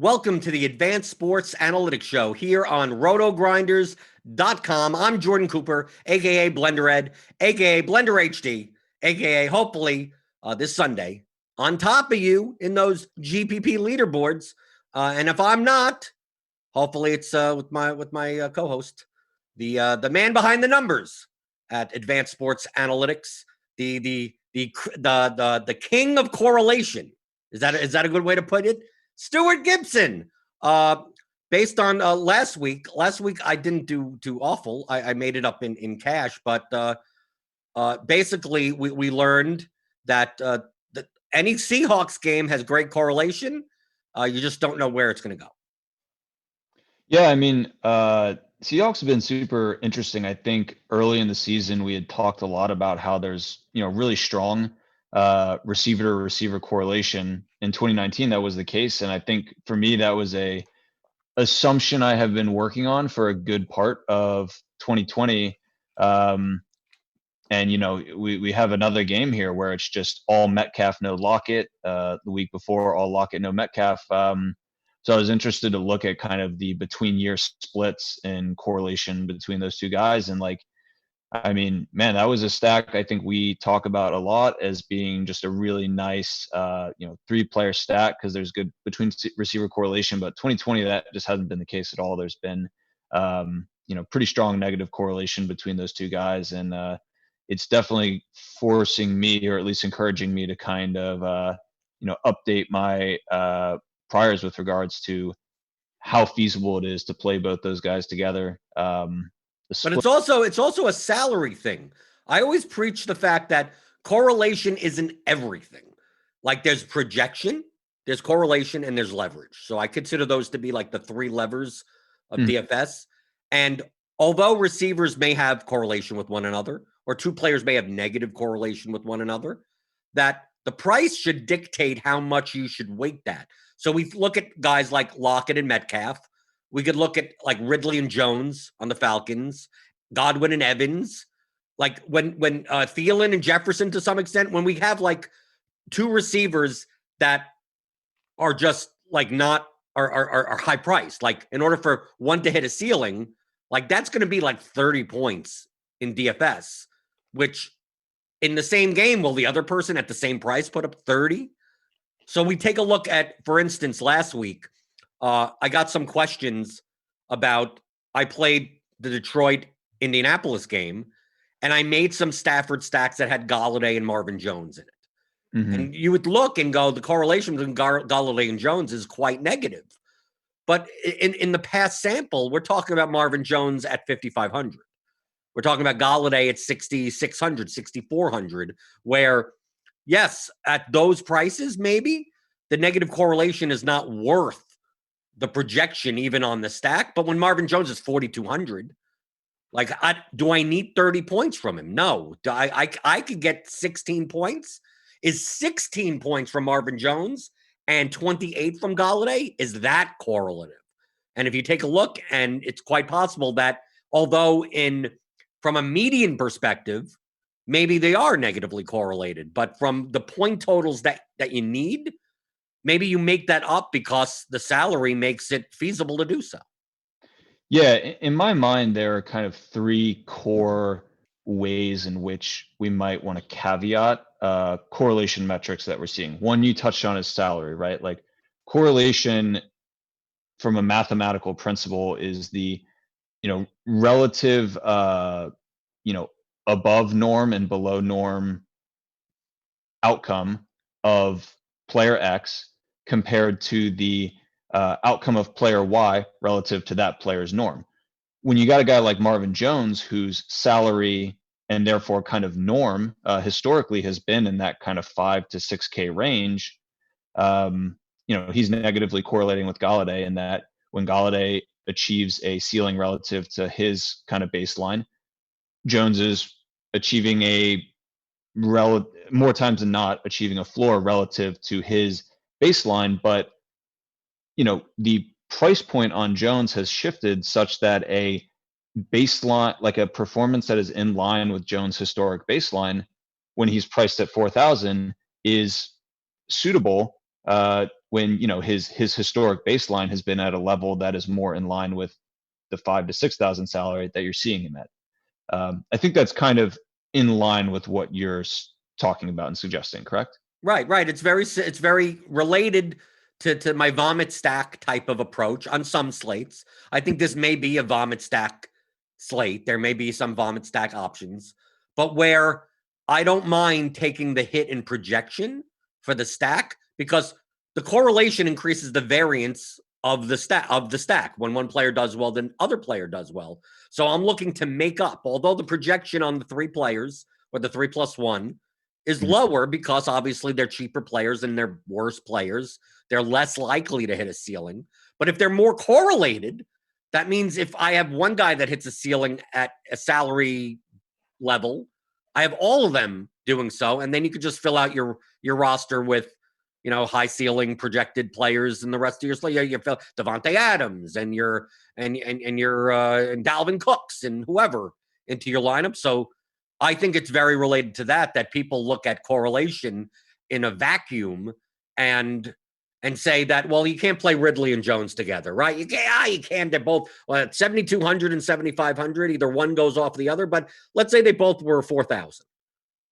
Welcome to the Advanced Sports Analytics Show here on RotoGrinders.com. I'm Jordan Cooper, a.k.a. Blender Ed, a.k.a. Blender HD, a.k.a. hopefully this Sunday on top of you in those GPP leaderboards. And if I'm not, hopefully it's with my co-host, the man behind the numbers at Advanced Sports Analytics, the king of correlation. Is that a good way to put it? Stuart Gibson. Based on last week I didn't do too awful. I made it up in cash, but basically we learned that any Seahawks game has great correlation. You just don't know where it's going to go. Yeah, I mean, Seahawks have been super interesting. I think early in the season we had talked a lot about how there's really strong receiver to receiver correlation. In 2019 that was the case, and I think for me that was a assumption I have been working on for a good part of 2020. And we have another game here where it's just all Metcalf, no Lockett. The week before, all Lockett, no Metcalf. So I was interested to look at kind of the between year splits and correlation between those two guys. And I mean, man, that was a stack I think we talk about a lot as being just a really nice, 3-player stack because there's good between receiver correlation. But 2020, that just hasn't been the case at all. There's been, pretty strong negative correlation between those two guys. And it's definitely forcing me, or at least encouraging me to kind of, update my priors with regards to how feasible it is to play both those guys together. But it's also a salary thing. I always preach the fact that correlation isn't everything. Like there's projection, there's correlation, and there's leverage. So I consider those to be like the 3 levers of DFS. And although receivers may have correlation with one another, or 2 players may have negative correlation with one another, that the price should dictate how much you should weight that. So we look at guys like Lockett and Metcalf. We could look at like Ridley and Jones on the Falcons, Godwin and Evans. Like when Thielen and Jefferson to some extent, when we have like 2 receivers that are just like not are high priced. Like in order for one to hit a ceiling, like that's going to be like 30 points in DFS, which in the same game, will the other person at the same price put up 30? So we take a look at, for instance, last week, I got some questions about, I played the Detroit-Indianapolis game, and I made some Stafford stacks that had Golladay and Marvin Jones in it. Mm-hmm. And you would look and go, the correlation between Golladay and Jones is quite negative. But in the past sample, we're talking about Marvin Jones at 5,500. We're talking about Golladay at 6,600, 6,400, where, yes, at those prices, maybe the negative correlation is not worth the projection even on the stack. But when Marvin Jones is 4,200, like, do I need 30 points from him? No. I could get 16 points. Is 16 points from Marvin Jones and 28 from Golladay, is that correlative? And if you take a look, and it's quite possible that although from a median perspective, maybe they are negatively correlated, but from the point totals that you need, maybe you make that up because the salary makes it feasible to do so. Yeah, in my mind, there are kind of 3 core ways in which we might want to caveat correlation metrics that we're seeing. One you touched on is salary, right? Like correlation from a mathematical principle is the, relative, above norm and below norm outcome of player X compared to the outcome of player Y relative to that player's norm. When you got a guy like Marvin Jones, whose salary and therefore kind of norm historically has been in that kind of 5 to 6K range, he's negatively correlating with Golladay in that when Golladay achieves a ceiling relative to his kind of baseline, Jones is achieving more times than not achieving a floor relative to his baseline. But the price point on Jones has shifted such that a baseline, like a performance that is in line with Jones' historic baseline when he's priced at 4,000, is suitable when, his historic baseline has been at a level that is more in line with the 5,000 to 6,000 salary that you're seeing him at. I think that's kind of in line with what you're talking about and suggesting, correct? Right. It's very related to my vomit stack type of approach on some slates. I think this may be a vomit stack slate. There may be some vomit stack options, but where I don't mind taking the hit in projection for the stack, because the correlation increases the variance of the stack. When one player does well, then other player does well. So I'm looking to make up, although the projection on the 3 players or the 3+1 is lower because obviously they're cheaper players and they're worse players. They're less likely to hit a ceiling. But if they're more correlated, that means if I have one guy that hits a ceiling at a salary level, I have all of them doing so. And then you could just fill out your roster with, high ceiling projected players, and the rest of your slate. You fill Devontae Adams and your and Dalvin Cooks and whoever into your lineup. So I think it's very related to that people look at correlation in a vacuum and say that, well, you can't play Ridley and Jones together, right? You can. They're both 7,200 and 7,500. Either one goes off the other, but let's say they both were 4,000.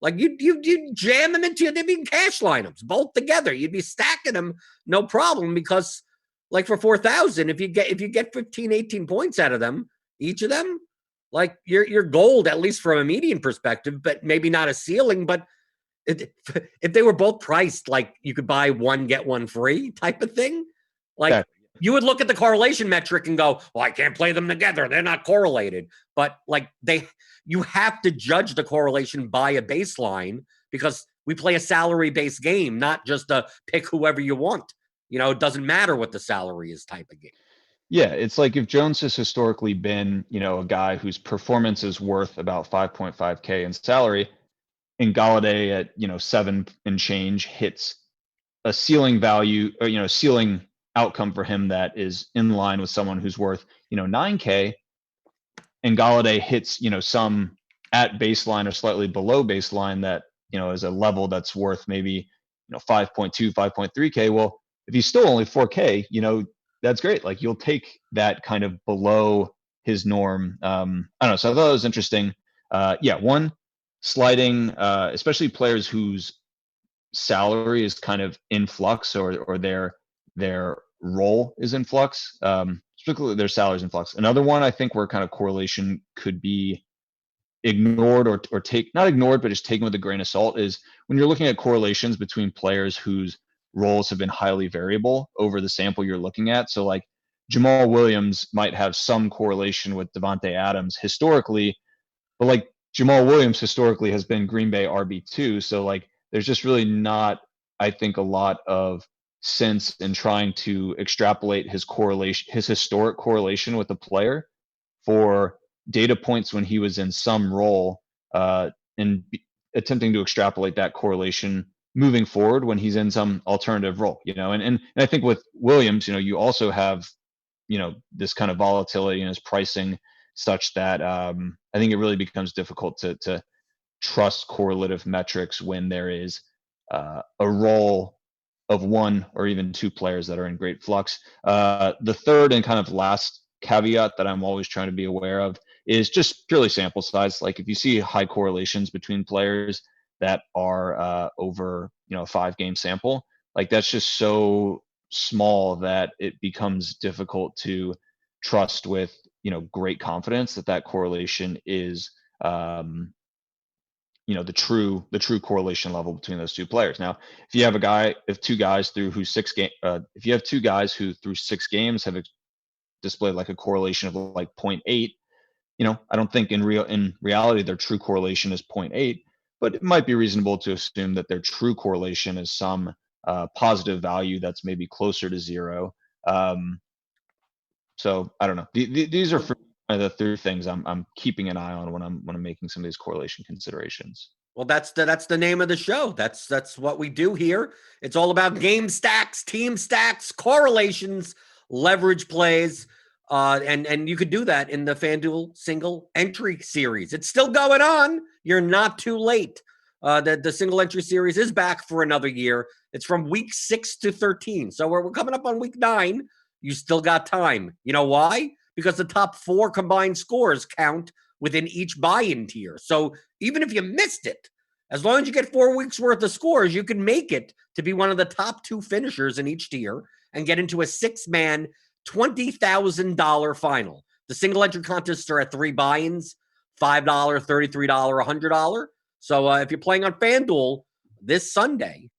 Like you jam them into they'd be cash lineups both together. You'd be stacking them, no problem, because like for 4,000, if you get 15, 18 points out of them, each of them, like you're gold, at least from a median perspective, but maybe not a ceiling. But if they were both priced like you could buy one, get one free type of thing, like you would look at the correlation metric and go, well, I can't play them together. They're not correlated. But like you have to judge the correlation by a baseline, because we play a salary-based game, not just a pick whoever you want. It doesn't matter what the salary is type of game. Yeah, it's like if Jones has historically been, a guy whose performance is worth about 5.5K in salary, and Galladay at, 7 and change hits a ceiling value, or, ceiling outcome for him that is in line with someone who's worth, 9K, and Galladay hits, some at baseline or slightly below baseline that, is a level that's worth maybe, 5.2, 5.3K. Well, if he's still only 4K, that's great. Like you'll take that kind of below his norm. I don't know. So I thought it was interesting. One, sliding, especially players whose salary is kind of in flux, or their role is in flux. Particularly their salaries in flux. Another one I think where kind of correlation could be ignored or not ignored, but just taken with a grain of salt, is when you're looking at correlations between players whose roles have been highly variable over the sample you're looking at. So like Jamal Williams might have some correlation with Devontae Adams historically, but like Jamal Williams historically has been Green Bay RB2. So like there's just really not, I think, a lot of sense in trying to extrapolate his historic correlation with the player for data points when he was in some role, and attempting to extrapolate that correlation moving forward when he's in some alternative role, and I think with Williams, you also have, this kind of volatility in his pricing such that I think it really becomes difficult to trust correlative metrics when there is a role of one or even two players that are in great flux. The third and kind of last caveat that I'm always trying to be aware of is just purely sample size. Like if you see high correlations between players that are over, a 5-game sample, like that's just so small that it becomes difficult to trust with, great confidence that correlation is, the true correlation level between those two players. Now, if you have two guys through 6 games have displayed like a correlation of like 0.8, I don't think in reality their true correlation is 0.8, but it might be reasonable to assume that their true correlation is some positive value that's maybe closer to 0. So I don't know. These are the 3 things I'm keeping an eye on when I'm making some of these correlation considerations. Well, that's the name of the show. That's what we do here. It's all about game stacks, team stacks, correlations, leverage plays, and you could do that in the FanDuel single entry series. It's still going on. You're not too late. The single entry series is back for another year. It's from week 6 to 13. So we're coming up on week 9. You still got time. You know why? Because the top 4 combined scores count within each buy-in tier. So even if you missed it, as long as you get 4 weeks worth of scores, you can make it to be one of the top 2 finishers in each tier and get into a 6-man $20,000 final. The single entry contests are at 3 buy-ins, $5, $33, $100. So if you're playing on FanDuel this Sunday,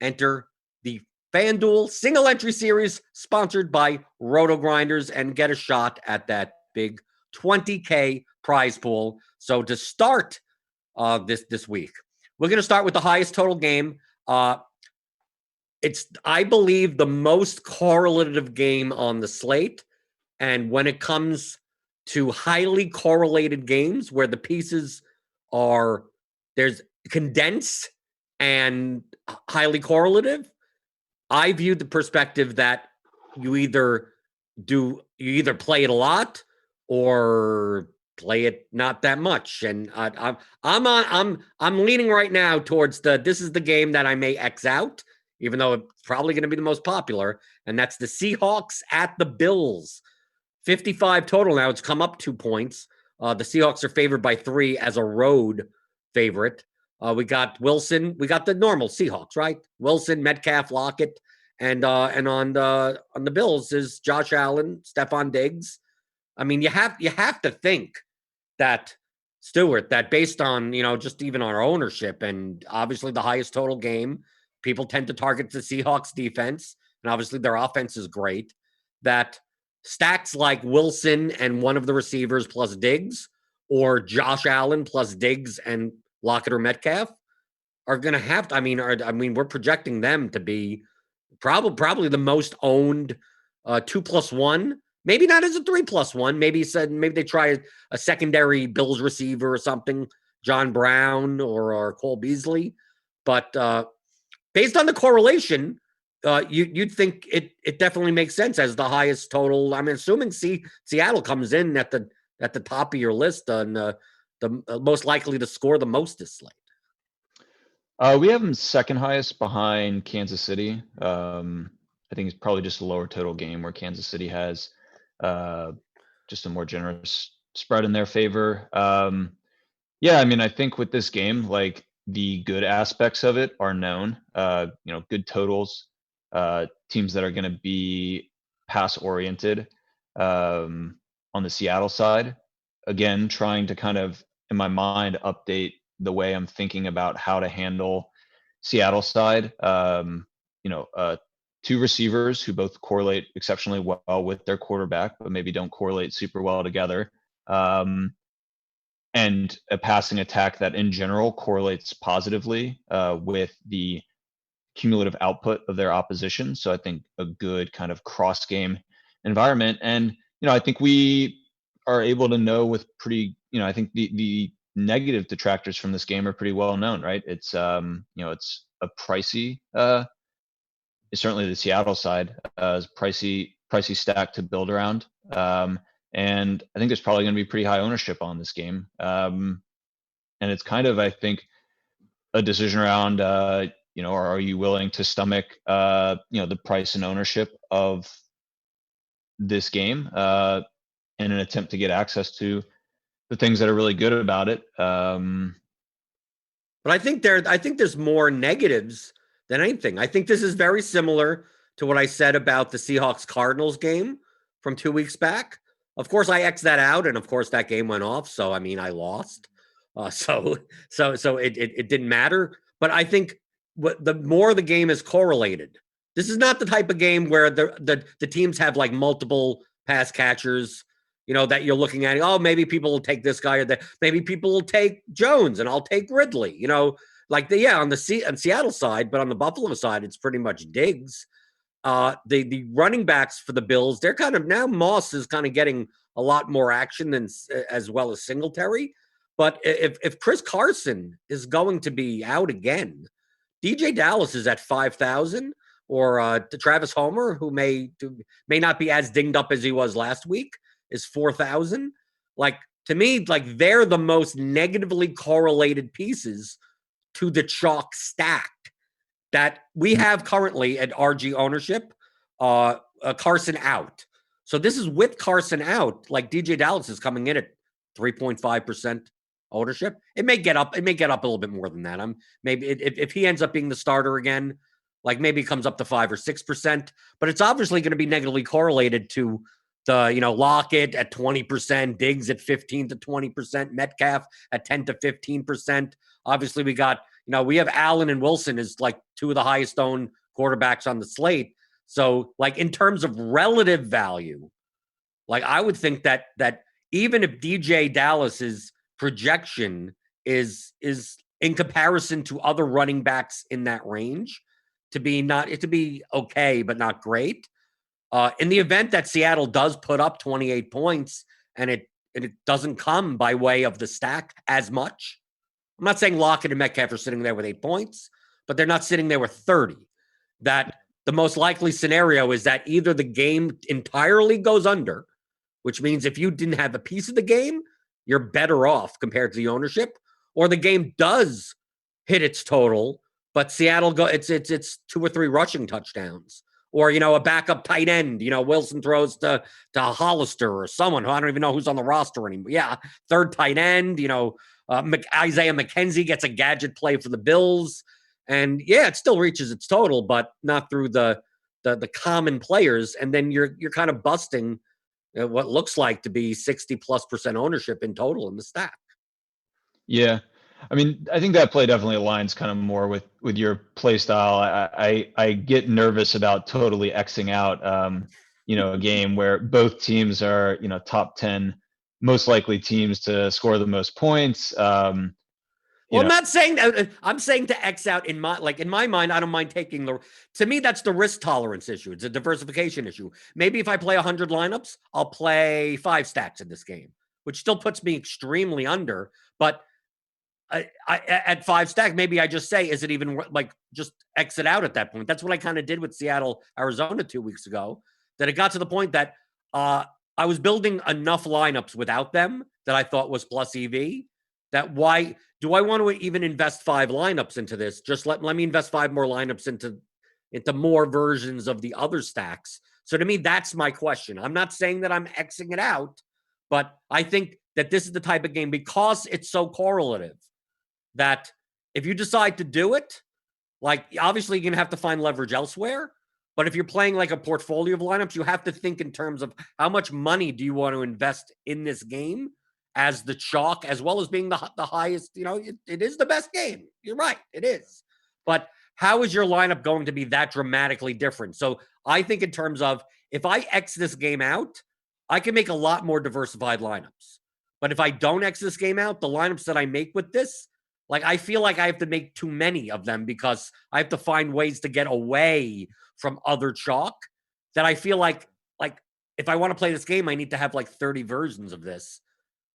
enter the FanDuel single entry series sponsored by RotoGrinders and get a shot at that big $20K prize pool. So to start this week, we're going to start with the highest total game. It's, I believe, the most correlative game on the slate. And when it comes to highly correlated games where the pieces are there's condensed and highly correlative, I viewed the perspective that you either play it a lot or play it not that much. And I'm leaning right now towards this is the game that I may X out, even though it's probably going to be the most popular, and that's the Seahawks at the Bills. 55 total now. It's come up 2 points. The Seahawks are favored by 3 as a road favorite. We got Wilson. We got the normal Seahawks, right? Wilson, Metcalf, Lockett, and on the Bills is Josh Allen, Stephon Diggs. I mean, you have to think that Stewart, that based on just even our ownership and obviously the highest total game, people tend to target the Seahawks defense, and obviously their offense is great. That stacks like Wilson and one of the receivers plus Diggs, or Josh Allen plus Diggs and Lockett or Metcalf are going to have to. I mean, we're projecting them to be probably the most owned 2+1. Maybe not as a 3+1. Maybe they try a secondary Bills receiver or something, John Brown or Cole Beasley. But based on the correlation, you'd think it definitely makes sense as the highest total. I'm assuming Seattle comes in at the top of your list on the most likely to score the most this slate. We have them second highest behind Kansas City. I think it's probably just a lower total game where Kansas City has just a more generous spread in their favor. Yeah, I mean, I think with this game, like the good aspects of it are known. Good totals, teams that are going to be pass oriented. On the Seattle side, again, trying to kind of, in my mind, update the way I'm thinking about how to handle Seattle side. 2 receivers who both correlate exceptionally well with their quarterback, but maybe don't correlate super well together. And a passing attack that in general correlates positively with the cumulative output of their opposition. So I think a good kind of cross game environment. And, I think we are able to know with pretty, I think the negative detractors from this game are pretty well known, right? It's, it's a pricey, certainly the Seattle side is pricey stack to build around. And I think there's probably going to be pretty high ownership on this game. And it's kind of, I think, a decision around, are you willing to stomach, the price and ownership of this game in an attempt to get access to the things that are really good about it. But I think there's more negatives than anything. I think this is very similar to what I said about the Seahawks-Cardinals game from 2 weeks back. Of course, I X'd that out, and of course, that game went off. So, I mean, I lost. So it didn't matter. But I think the more the game is correlated, this is not the type of game where the teams have like multiple pass catchers, that you're looking at. Oh, maybe people will take this guy or that. Maybe people will take Jones, and I'll take Ridley. On the Seattle side, but on the Buffalo side, it's pretty much Diggs. The running backs for the Bills, they're kind of now Moss is kind of getting a lot more action than as well as Singletary. But if Chris Carson is going to be out again, DJ Dallas is at 5,000, or Travis Homer, who may not be as dinged up as he was last week, is 4,000. Like, to me, like, they're the most negatively correlated pieces to the chalk stack that we have currently at RG ownership, Carson out. So this is with Carson out, like DJ Dallas is coming in at 3.5% ownership. It may get up a little bit more than that. Maybe if he ends up being the starter again, like maybe it comes up to 5 or 6%, but it's obviously going to be negatively correlated to the, Lockett at 20%, Diggs at 15 to 20%, Metcalf at 10 to 15%. Obviously we got, we have Allen and Wilson as like two of the highest owned quarterbacks on the slate. So like in terms of relative value, like I would think that even if DJ Dallas's projection is in comparison to other running backs in that range to be okay, but not great. In the event that Seattle does put up 28 points and it doesn't come by way of the stack as much, I'm not saying Lockett and Metcalf are sitting there with 8 points, but they're not sitting there with 30. That the most likely scenario is that either the game entirely goes under, which means if you didn't have a piece of the game, you're better off compared to the ownership, or the game does hit its total, but Seattle it's 2 or 3 rushing touchdowns, or a backup tight end. Wilson throws to Hollister or someone who I don't even know who's on the roster anymore. Yeah, third tight end. Isaiah McKenzie gets a gadget play for the Bills. And yeah, it still reaches its total, but not through the common players. And then you're kind of busting what looks like to be 60+% ownership in total in the stack. Yeah. I mean, I think that play definitely aligns kind of more with your play style. I get nervous about totally Xing out, a game where both teams are, top 10 most likely teams to score the most points. Well, I'm not saying that. I'm saying to X out in my mind. I don't mind taking to me, that's the risk tolerance issue. It's a diversification issue. Maybe if I play 100 lineups, I'll play 5 stacks in this game, which still puts me extremely under. But I at 5 stack, maybe I just say, is it even just exit out at that point? That's what I kind of did with Seattle, Arizona 2 weeks ago. That it got to the point that I was building enough lineups without them that I thought was plus EV. That why do I want to even invest 5 lineups into this? Just let me invest 5 more lineups into more versions of the other stacks. So to me, that's my question. I'm not saying that I'm Xing it out, but I think that this is the type of game, because it's so correlative, that if you decide to do it, like obviously you're going to have to find leverage elsewhere. But if you're playing like a portfolio of lineups, you have to think in terms of how much money do you want to invest in this game as the chalk, as well as being the highest, it is the best game. You're right, it is. But how is your lineup going to be that dramatically different? So I think in terms of, if I X this game out, I can make a lot more diversified lineups. But if I don't X this game out, the lineups that I make with this, like I feel like I have to make too many of them because I have to find ways to get away from other chalk, that I feel like if I want to play this game, I need to have like 30 versions of this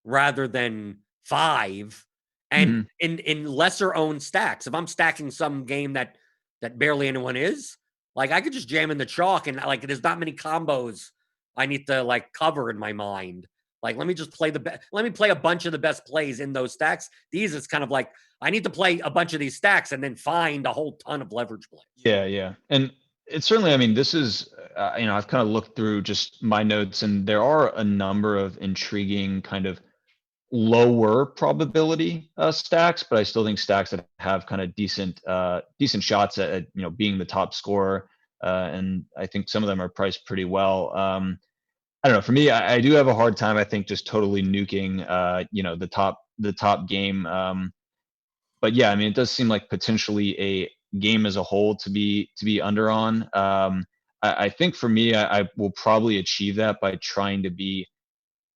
rather than 5, and in lesser owned stacks. If I'm stacking some game that barely anyone is, like I could just jam in the chalk, and like there's not many combos I need to like cover in my mind. Like, let me just play let me play a bunch of the best plays in those stacks. These, it's kind of like I need to play a bunch of these stacks and then find a whole ton of leverage plays. Yeah. And it's certainly, I mean, this is, I've kind of looked through just my notes, and there are a number of intriguing kind of lower probability stacks, but I still think stacks that have kind of decent shots at being the top scorer, and I think some of them are priced pretty well. I don't know. For me, I do have a hard time, I think, just totally nuking the top game. But yeah, I mean, it does seem like potentially a game as a whole to be under on. I think for me, I will probably achieve that by trying to be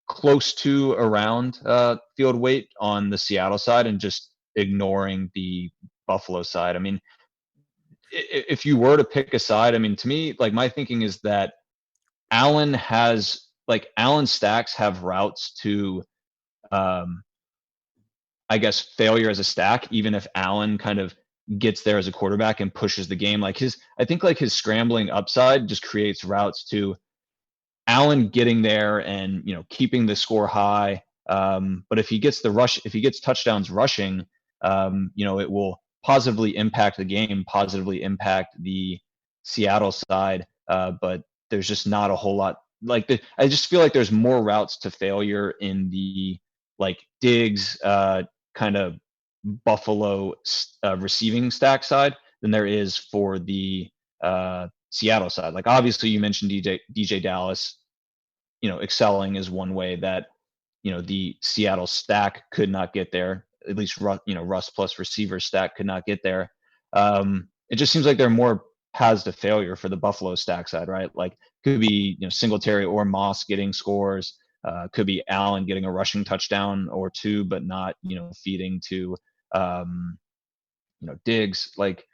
close to around field weight on the Seattle side and just ignoring the Buffalo side. I mean, if you were to pick a side, I mean, to me, like my thinking is that Allen stacks have routes to, I guess, failure as a stack, even if Allen kind of gets there as a quarterback and pushes the game. I think his scrambling upside just creates routes to Allen getting there and keeping the score high. But if he gets touchdowns rushing, it will positively impact the game, positively impact the Seattle side. But there's just not a whole lot. I just feel like there's more routes to failure in the like Diggs kind of Buffalo receiving stack side than there is for the Seattle side. Like obviously you mentioned DJ Dallas, excelling is one way that the Seattle stack could not get there. At least Russ plus receiver stack could not get there. It just seems like there are more paths to failure for the Buffalo stack side, right? Like could be Singletary or Moss getting scores. Could be Allen getting a rushing touchdown or two, but not feeding to Diggs. Like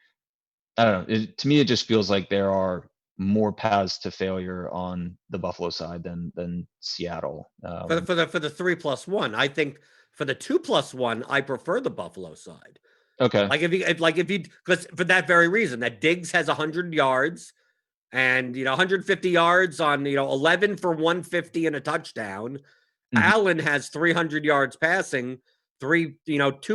I don't know. To me, it just feels like there are more paths to failure on the Buffalo side than Seattle. For the 3+1, I think for the 2+1, I prefer the Buffalo side. Okay. Because for that very reason, that Diggs has 100 yards and 150 yards on 11 for 150 and a touchdown. Allen has 300 yards passing, 2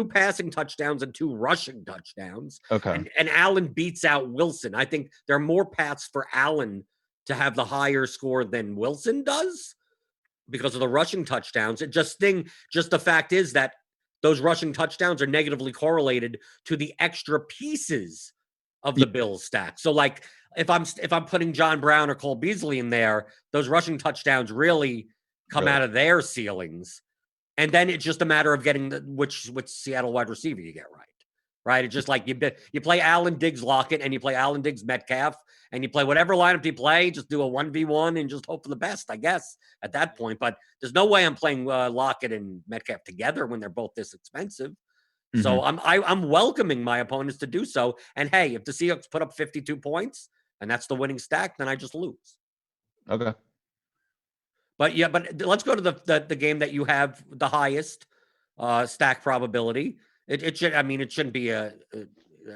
passing touchdowns and 2 rushing touchdowns. Okay. And Allen beats out Wilson. I think there are more paths for Allen to have the higher score than Wilson does because of the rushing touchdowns. Just the fact is that those rushing touchdowns are negatively correlated to the extra pieces of the Bills stack. So like if I'm putting John Brown or Cole Beasley in there, those rushing touchdowns really come out of their ceilings. And then it's just a matter of getting which Seattle wide receiver you get right? It's just like you play Allen, Diggs, Lockett, and you play Allen, Diggs, Metcalf, and you play whatever lineup you play, just do a 1v1 and just hope for the best, I guess, at that point. But there's no way I'm playing Lockett and Metcalf together when they're both this expensive. Mm-hmm. So I'm welcoming my opponents to do so. And hey, if the Seahawks put up 52 points and that's the winning stack, then I just lose. Okay. But let's go to the game that you have the highest stack probability. It shouldn't be a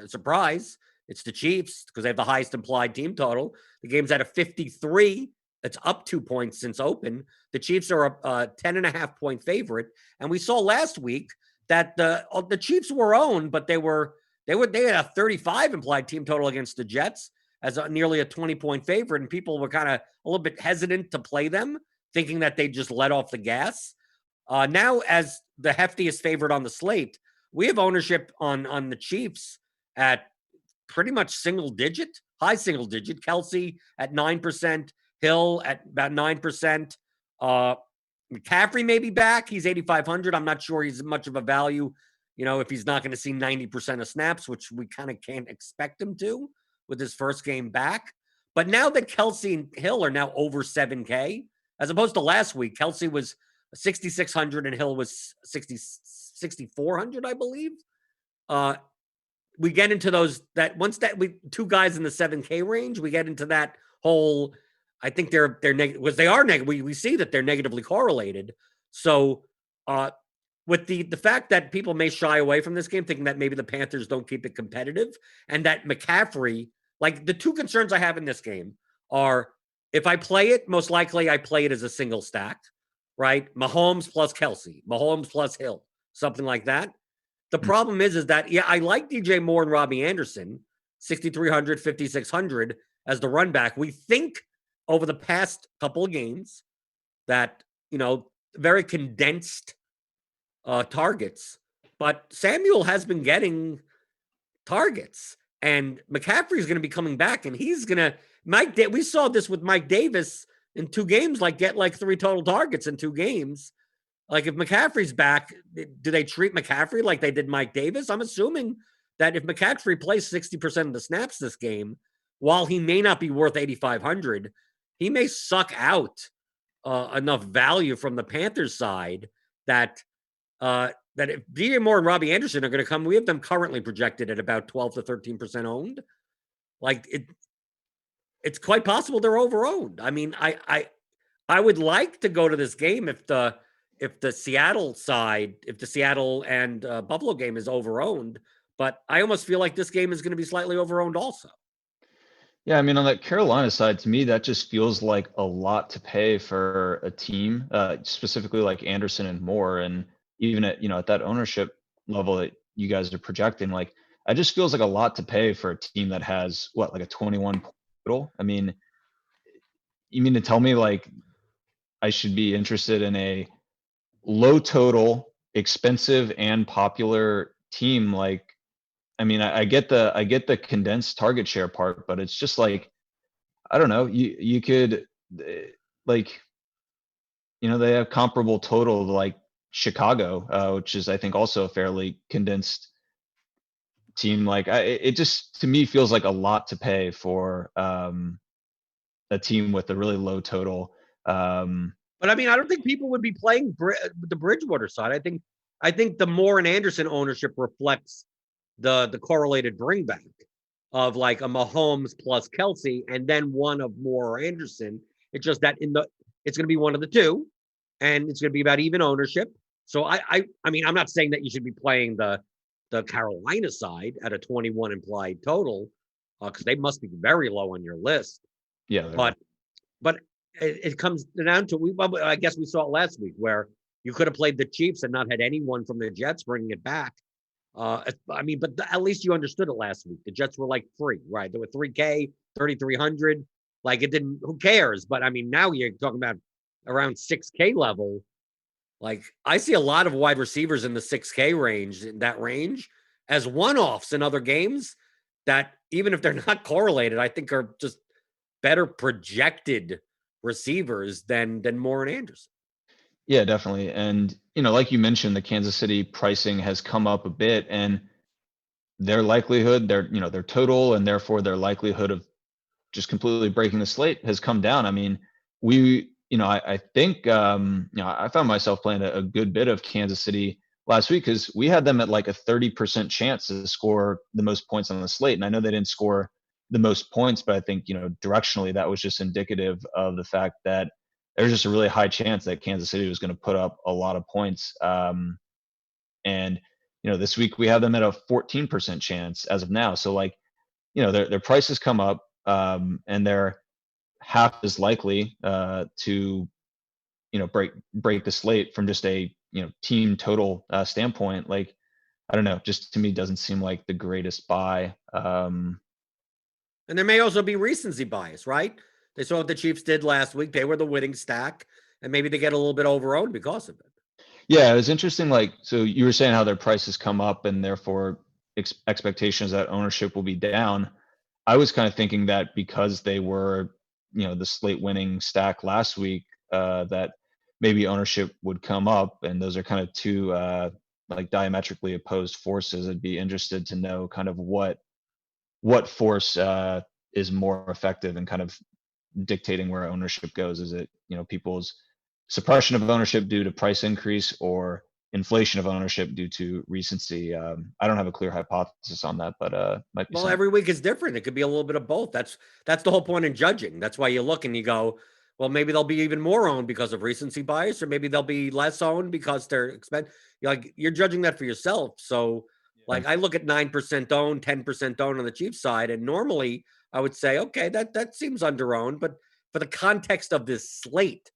surprise. It's the Chiefs because they have the highest implied team total. The game's at a 53. It's up 2 points since open. The Chiefs are a 10.5 point favorite. And we saw last week that the Chiefs were owned, but they had a 35 implied team total against the Jets as nearly a 20 point favorite. And people were kind of a little bit hesitant to play them, thinking that they just let off the gas. Now, as the heftiest favorite on the slate, we have ownership on the Chiefs at pretty much high single digit. Kelsey at 9%, Hill at about 9%. McCaffrey may be back. He's 8,500. I'm not sure he's much of a value, if he's not going to see 90% of snaps, which we kind of can't expect him to with his first game back. But now that Kelsey and Hill are now over 7K, as opposed to last week, Kelsey was 6,600 and Hill was 6,400, I believe. We get into two guys in the 7K range, we get into that whole. I think they're negative. They are negative. We see that they're negatively correlated. So, with the fact that people may shy away from this game, thinking that maybe the Panthers don't keep it competitive, and that McCaffrey, like the two concerns I have in this game are, if I play it, most likely I play it as a single stack, right? Mahomes plus Kelsey, Mahomes plus Hill, something like that. The problem is that, I like DJ Moore and Robbie Anderson, 6,300, 5,600 as the run back. We think over the past couple of games that, very condensed targets, but Samuel has been getting targets and McCaffrey is going to be coming back and he's going to, we saw this with Mike Davis in 2 games, get 3 total targets in 2 games. Like if McCaffrey's back, do they treat McCaffrey like they did Mike Davis? I'm assuming that if McCaffrey plays 60% of the snaps this game, while he may not be worth 8,500, he may suck out enough value from the Panthers side that if DJ Moore and Robbie Anderson are going to come, we have them currently projected at about 12 to 13% owned. It's quite possible they're over-owned. I mean, I would like to go to this game if the Seattle and Buffalo game is over-owned, but I almost feel like this game is going to be slightly over-owned also. Yeah, I mean, on that Carolina side, to me, that just feels like a lot to pay for a team, specifically like Anderson and Moore. And even at that ownership level that you guys are projecting, it just feels like a lot to pay for a team that has what, like a 21 total. I mean, you mean to tell me like I should be interested in a low total, expensive and popular team? Like, I mean, I get the condensed target share part, but it's just like, I don't know. You could like, they have comparable total to like Chicago, which is I think also a fairly condensed team. Like, it just to me feels like a lot to pay for a team with a really low total. But I mean, I don't think people would be playing the Bridgewater side. I think the Moore and Anderson ownership reflects the correlated bring back of like a Mahomes plus Kelsey, and then one of Moore or Anderson. It's just that it's going to be one of the two, and it's going to be about even ownership. So I mean, I'm not saying that you should be playing the Carolina side at a 21 implied total, because they must be very low on your list. Yeah, but it comes down to I guess we saw it last week where you could have played the Chiefs and not had anyone from the Jets bringing it back. I mean, but at least you understood it last week. The Jets were like free, right? They were 3K, 3,300. Like, it didn't. Who cares? But I mean, now you're talking about around 6K level. Like, I see a lot of wide receivers in the 6K range, in that range, as one-offs in other games that, even if they're not correlated, I think are just better projected receivers than Moore and Anderson. Yeah, definitely. And, like you mentioned, the Kansas City pricing has come up a bit, and their likelihood, their total, and therefore their likelihood of just completely breaking the slate has come down. I mean, I think, I found myself playing a good bit of Kansas City last week because we had them at like a 30% chance to score the most points on the slate. And I know they didn't score the most points, but I think, directionally that was just indicative of the fact that there's just a really high chance that Kansas City was going to put up a lot of points. And, this week we have them at a 14% chance as of now. So like, their prices come up, and they're half as likely to break the slate from just a team total standpoint. Like, I don't know, just to me doesn't seem like the greatest buy. And there may also be recency bias, right? They saw what the Chiefs did last week. They were the winning stack, and maybe they get a little bit overowned because of it. Yeah, it was interesting. Like, so you were saying how their prices come up and therefore expectations that ownership will be down. I was kind of thinking that because they were, the slate winning stack last week, that maybe ownership would come up, and those are kind of two like diametrically opposed forces. I'd be interested to know kind of what force is more effective in kind of dictating where ownership goes. Is it, people's suppression of ownership due to price increase, or inflation of ownership due to recency? I don't have a clear hypothesis on that, but might be Well, something. every week is different. It could be a little bit of both. That's the whole point in judging. That's why you look and you go, well, maybe they'll be even more owned because of recency bias, or maybe they'll be less owned because they're expensive. You're judging that for yourself. So, like, I look at 9% owned, 10% owned on the Chiefs side, and normally I would say, okay, that seems underowned. But for the context of this slate,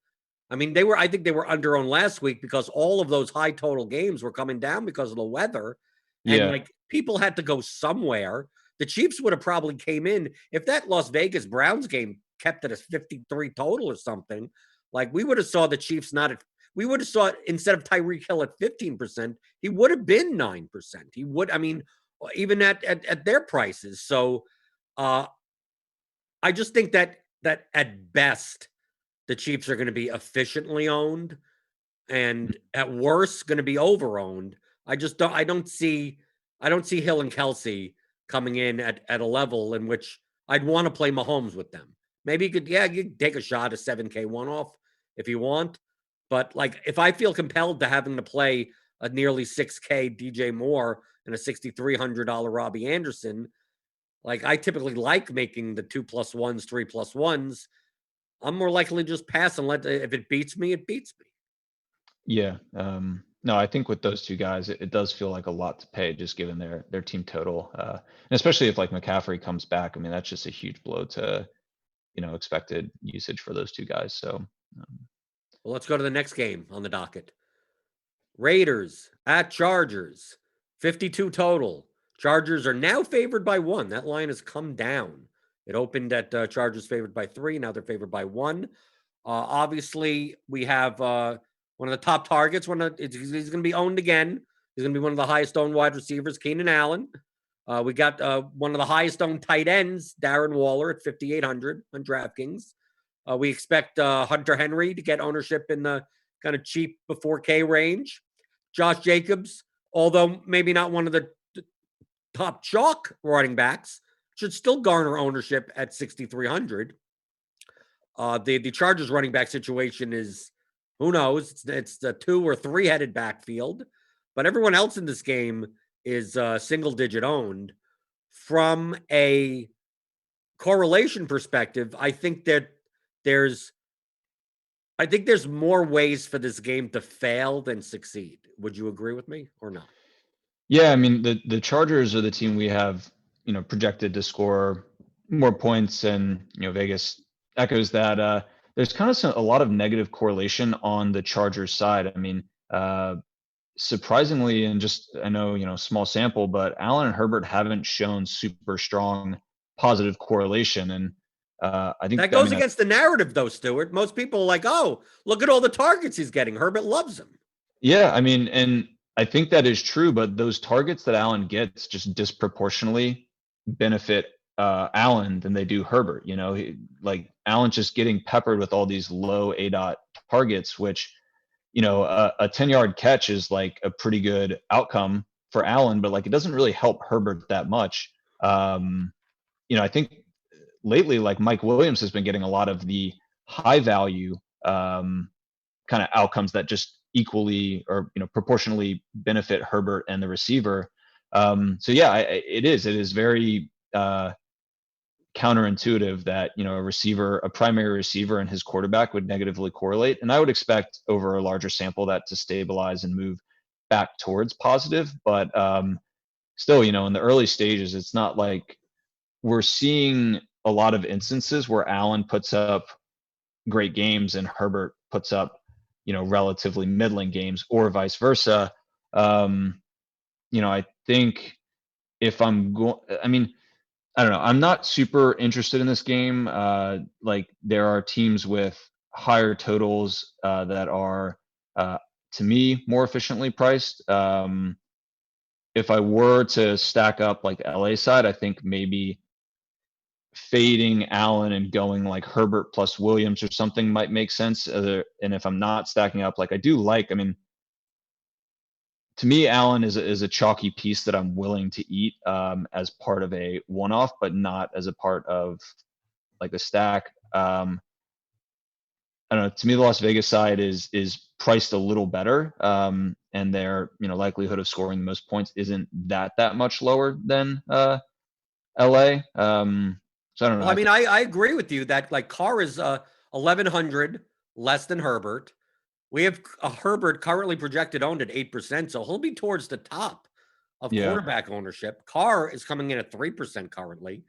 I mean, I think they were underowned last week because all of those high total games were coming down because of the weather. And Yeah. like, people had to go somewhere. The Chiefs would have probably came in if that Las Vegas Browns game kept it as 53 total or something. Like, we would have saw the Chiefs we would have saw it instead of Tyreek Hill at 15%, he would have been 9%. He would, I mean, even at their prices. So I just think that at best, the Chiefs are going to be efficiently owned, and at worst going to be over-owned. I don't see Hill and Kelsey coming in at a level in which I'd want to play Mahomes with them. Maybe you could take a shot at 7K one-off if you want. But like, if I feel compelled to having to play a nearly 6K DJ Moore and a $6,300 Robbie Anderson, like, I typically like making the 2+1s, 3+1s. I'm more likely to just pass and if it beats me, it beats me. Yeah. No, I think with those two guys, it does feel like a lot to pay just given their team total. And especially if like McCaffrey comes back. I mean, that's just a huge blow to, expected usage for those two guys. So well, let's go to the next game on the docket. Raiders at Chargers, 52 total. Chargers are now favored by 1. That line has come down. It opened at Chargers favored by 3. Now they're favored by 1. Obviously, we have one of the top targets. He's going to be owned again. He's going to be one of the highest owned wide receivers, Keenan Allen. We got one of the highest owned tight ends, Darren Waller, at 5,800 on DraftKings. We expect Hunter Henry to get ownership in the kind of cheap before K range. Josh Jacobs, although maybe not one of the top chalk running backs, should still garner ownership at 6,300. The Chargers running back situation is, who knows? It's the 2 or 3 headed backfield, but everyone else in this game is single digit owned. From a correlation perspective, I think that there's more ways for this game to fail than succeed. Would you agree with me or not? Yeah, I mean the Chargers are the team we have, projected to score more points, and Vegas echoes that. There's kind of a lot of negative correlation on the Chargers side. I mean, surprisingly, and just I know small sample, but Allen and Herbert haven't shown super strong positive correlation, and I think that goes against the narrative, though, Stuart. Most people are like, oh, look at all the targets he's getting. Herbert loves him. Yeah, I mean, and I think that is true, but those targets that Allen gets just disproportionately benefit Allen than they do Herbert. Like Allen's just getting peppered with all these low ADOT targets, which a 10-yard catch is like a pretty good outcome for Allen, but like it doesn't really help Herbert that much. I think lately, like Mike Williams has been getting a lot of the high value kind of outcomes that just equally or proportionally benefit Herbert and the receiver. So yeah, it is very counterintuitive that a primary receiver and his quarterback would negatively correlate, and I would expect over a larger sample that to stabilize and move back towards positive. But still, in the early stages, it's not like we're seeing a lot of instances where Allen puts up great games and Herbert puts up relatively middling games, or vice versa. I think if I'm going, I mean, I don't know. I'm not super interested in this game. Like there are teams with higher totals that are, to me, more efficiently priced. If I were to stack up like the LA side, I think maybe fading Allen and going like Herbert plus Williams or something might make sense. And if I'm not stacking up, like I do like, I mean, to me, Allen is a chalky piece that I'm willing to eat as part of a one-off, but not as a part of like the stack. I don't know. To me, the Las Vegas side is priced a little better, and their likelihood of scoring the most points isn't that much lower than LA. So I don't know. Well, I mean, I agree with you that like Carr is 1,100 less than Herbert. We have Herbert currently projected owned at 8%, so he'll be towards the top of quarterback ownership. Carr is coming in at 3% currently.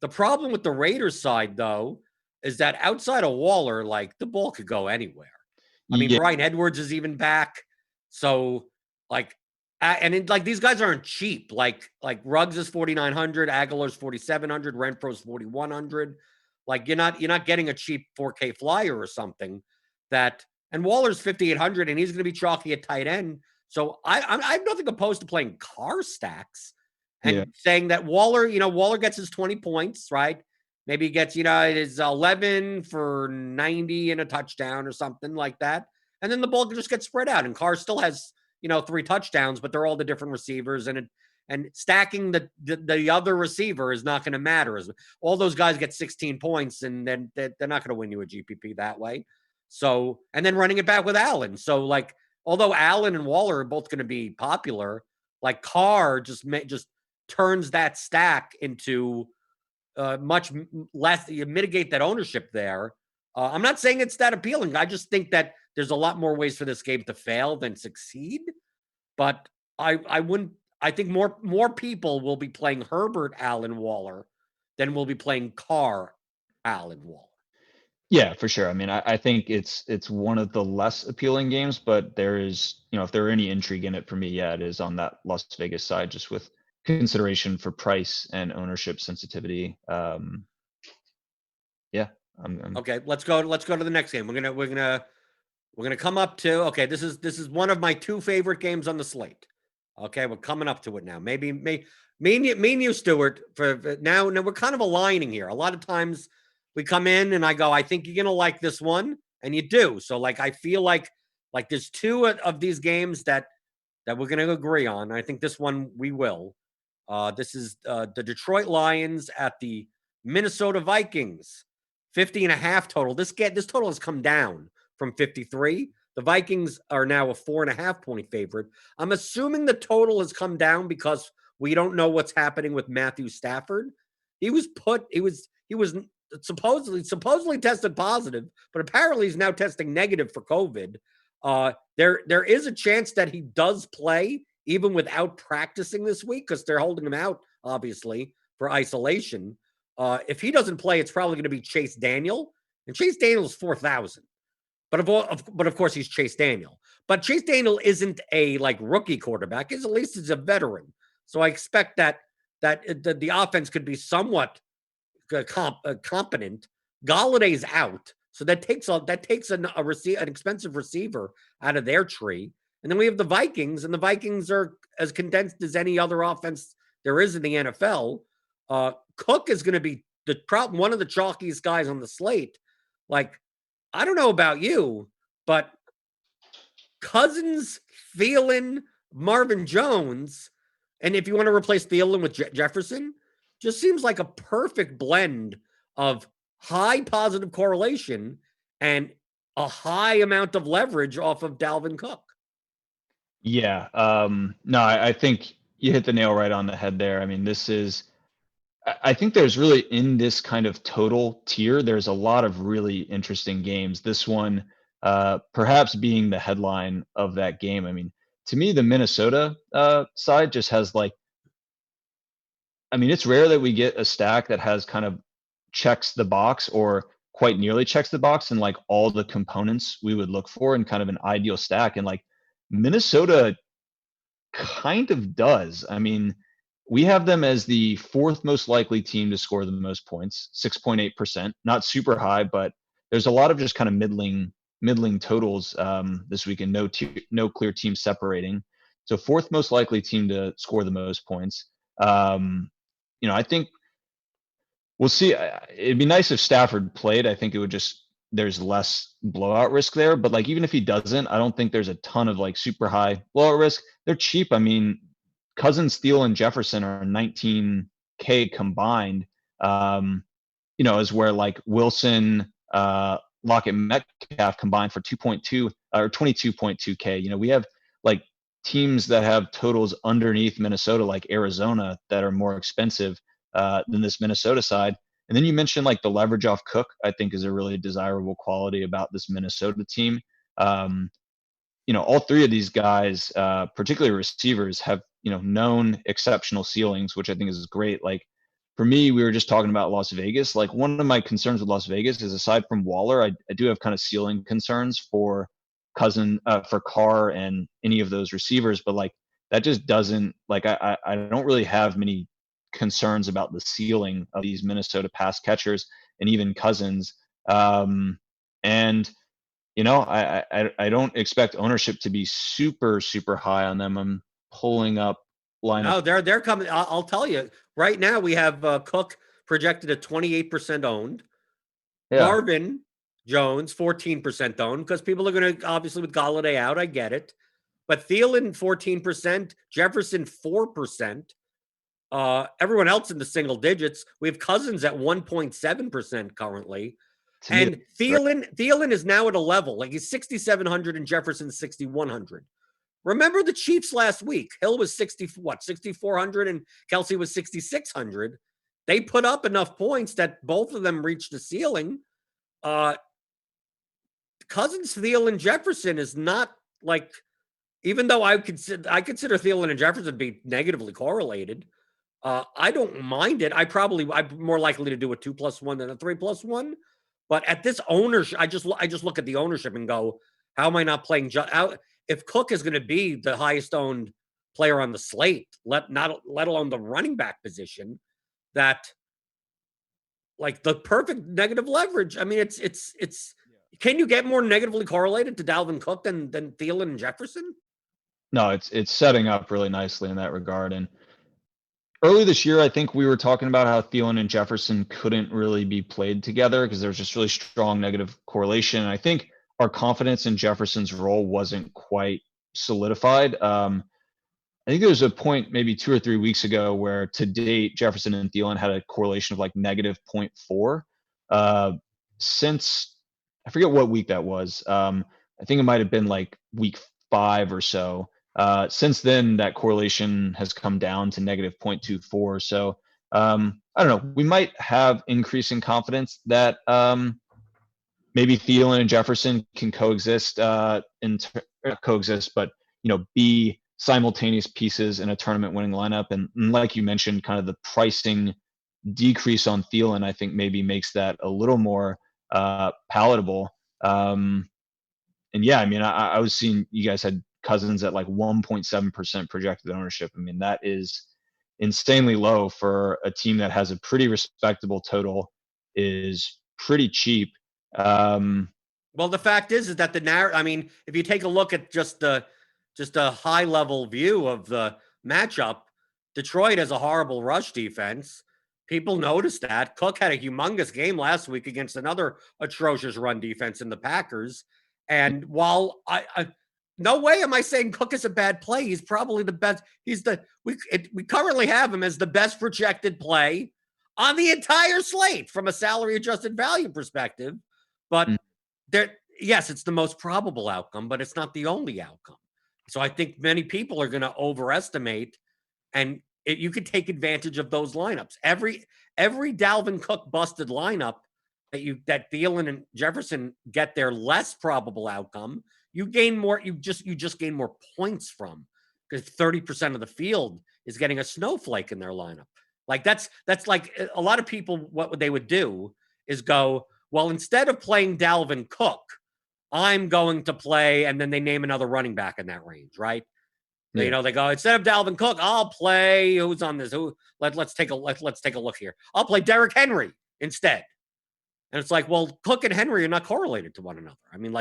The problem with the Raiders side, though, is that outside of Waller, like the ball could go anywhere. I mean, Brian Edwards is even back, so like, and like these guys aren't cheap. Like Ruggs is 4,900, Aguilar's 4,700, Renfro's 4,100. Like you're not getting a cheap 4K flyer or something that. And Waller's 5,800, and he's going to be chalky at tight end. So I have nothing opposed to playing Carr stacks and saying that Waller gets his 20 points, right? Maybe he gets, his 11 for 90 and a touchdown or something like that. And then the ball can just get spread out. And Carr still has, 3 touchdowns, but they're all the different receivers. And stacking the other receiver is not going to matter. All those guys get 16 points, and then they're not going to win you a GPP that way. So, and then running it back with Allen. So, like, although Allen and Waller are both going to be popular, like Carr just turns that stack into much less. You mitigate that ownership there. I'm not saying it's that appealing. I just think that there's a lot more ways for this game to fail than succeed. But I wouldn't. I think more people will be playing Herbert, Allen, Waller than will be playing Carr, Allen, Waller. Yeah, for sure. I mean, I think it's one of the less appealing games, but there is, if there are any intrigue in it for me, it is on that Las Vegas side, just with consideration for price and ownership sensitivity. Yeah. Okay, let's go to the next game. We're gonna come up to, okay, this is one of my two favorite games on the slate. Okay, we're coming up to it now. Maybe me and you, Stuart, for now we're kind of aligning here. A lot of times we come in and I go, I think you're gonna like this one, and you do. So like I feel like there's two of these games that we're gonna agree on. I think this one we will. This is the Detroit Lions at the Minnesota Vikings. 50.5 total. This total has come down from 53. The Vikings are now a 4.5 point favorite. I'm assuming the total has come down because we don't know what's happening with Matthew Stafford. He was supposedly tested positive, but apparently he's now testing negative for COVID. There is a chance that he does play even without practicing this week because they're holding him out, obviously, for isolation. If he doesn't play, it's probably going to be Chase Daniel, and Chase Daniel is 4,000. But of course, he's Chase Daniel. But Chase Daniel isn't a rookie quarterback. At least he's a veteran. So I expect that the offense could be somewhat competent. Galladay's out, so that takes an expensive receiver out of their tree. And then we have the Vikings, and the Vikings are as condensed as any other offense there is in the NFL. Cook is going to be one of the chalkiest guys on the slate. I don't know about you, but Cousins, Thielen, Marvin Jones, and if you want to replace Thielen with Jefferson, just seems like a perfect blend of high positive correlation and a high amount of leverage off of Dalvin Cook. Yeah. No, I think you hit the nail right on the head there. I mean, I think there's really, in this kind of total tier, there's a lot of really interesting games. This one, perhaps being the headline of that game. I mean, to me, the Minnesota side just has it's rare that we get a stack that has kind of checks the box or quite nearly checks the box and all the components we would look for in kind of an ideal stack. And Minnesota kind of does. I mean, we have them as the fourth most likely team to score the most points, 6.8%. Not super high, but there's a lot of just kind of middling totals this week, and no clear team separating. So fourth most likely team to score the most points. I think we'll see. It'd be nice if Stafford played. I think it would there's less blowout risk there. But even if he doesn't, I don't think there's a ton of super high blowout risk. They're cheap. I mean, Cousins, Thielen, and Jefferson are 19K combined. Is where Wilson, Lockett, Metcalf combined for 2.2 or 22.2K. We have teams that have totals underneath Minnesota, like Arizona, that are more expensive than this Minnesota side. And then you mentioned the leverage off Cook, I think, is a really desirable quality about this Minnesota team. All three of these guys, particularly receivers, have known exceptional ceilings, which I think is great. For me, we were just talking about Las Vegas. One of my concerns with Las Vegas is, aside from Waller, I do have kind of ceiling concerns for for Carr and any of those receivers. But that just doesn't I don't really have many concerns about the ceiling of these Minnesota pass catchers and even Cousins. I don't expect ownership to be super, super high on them. I'm pulling up lineup. No, they're coming. I'll tell you right now. We have Cook projected at 28% owned. Yeah. Marvin Jones 14% owned, because people are going to, obviously, with Galladay out. I get it, but Thielen 14%, Jefferson 4%. Everyone else in the single digits. We have Cousins at 1.7% currently. And Thielen is now at a level, he's 6,700 and Jefferson 6,100. Remember the Chiefs last week? Hill was 6,400 and Kelsey was 6,600. They put up enough points that both of them reached the ceiling. Cousins, Thielen, Jefferson is not even though I consider Thielen and Jefferson to be negatively correlated. I don't mind it. I'm more likely to do a 2+1 than a 3+1. But at this ownership, I just look at the ownership and go, how am I not playing? If Cook is going to be the highest owned player on the slate, let alone the running back position, that like the perfect negative leverage. I mean, it's can you get more negatively correlated to Dalvin Cook than Thielen and Jefferson? No, it's setting up really nicely in that regard. And early this year, I think we were talking about how Thielen and Jefferson couldn't really be played together because there was just really strong negative correlation. And I think our confidence in Jefferson's role wasn't quite solidified. I think there was a point maybe 2 or 3 weeks ago where to date Jefferson and Thielen had a correlation of like negative 0.4. Since I forget what week that was. I think it might have been like week 5 or so. Since then, that correlation has come down to negative 0.24. So I don't know. We might have increasing confidence that maybe Thielen and Jefferson can coexist, coexist, but be simultaneous pieces in a tournament winning lineup. And like you mentioned, kind of the pricing decrease on Thielen, I think maybe makes that a little more palatable. And yeah, I mean, I was seeing you guys had Cousins at like 1.7% projected ownership. I mean, that is insanely low for a team that has a pretty respectable total, is pretty cheap. Well, the fact is that the narrative, I mean, if you take a look at just a high level view of the matchup, Detroit has a horrible rush defense. People noticed that. Cook had a humongous game last week against another atrocious run defense in the Packers. And while I no way am I saying Cook is a bad play. He's probably the best. We currently have him as the best projected play on the entire slate from a salary adjusted value perspective. But yes, it's the most probable outcome, but it's not the only outcome. So I think many people are going to overestimate, and you could take advantage of those lineups. Every Dalvin Cook busted lineup that Thielen and Jefferson get their less probable outcome, you gain more. You just gain more points from, because 30% of the field is getting a snowflake in their lineup. Like that's like a lot of people. What they would do is go, well, instead of playing Dalvin Cook, I'm going to play, and then they name another running back in that range, right? Yeah. They go, instead of Dalvin Cook, I'll play, who's on this? Let's take a look here. I'll play Derrick Henry instead. And it's like, well, Cook and Henry are not correlated to one another. I mean,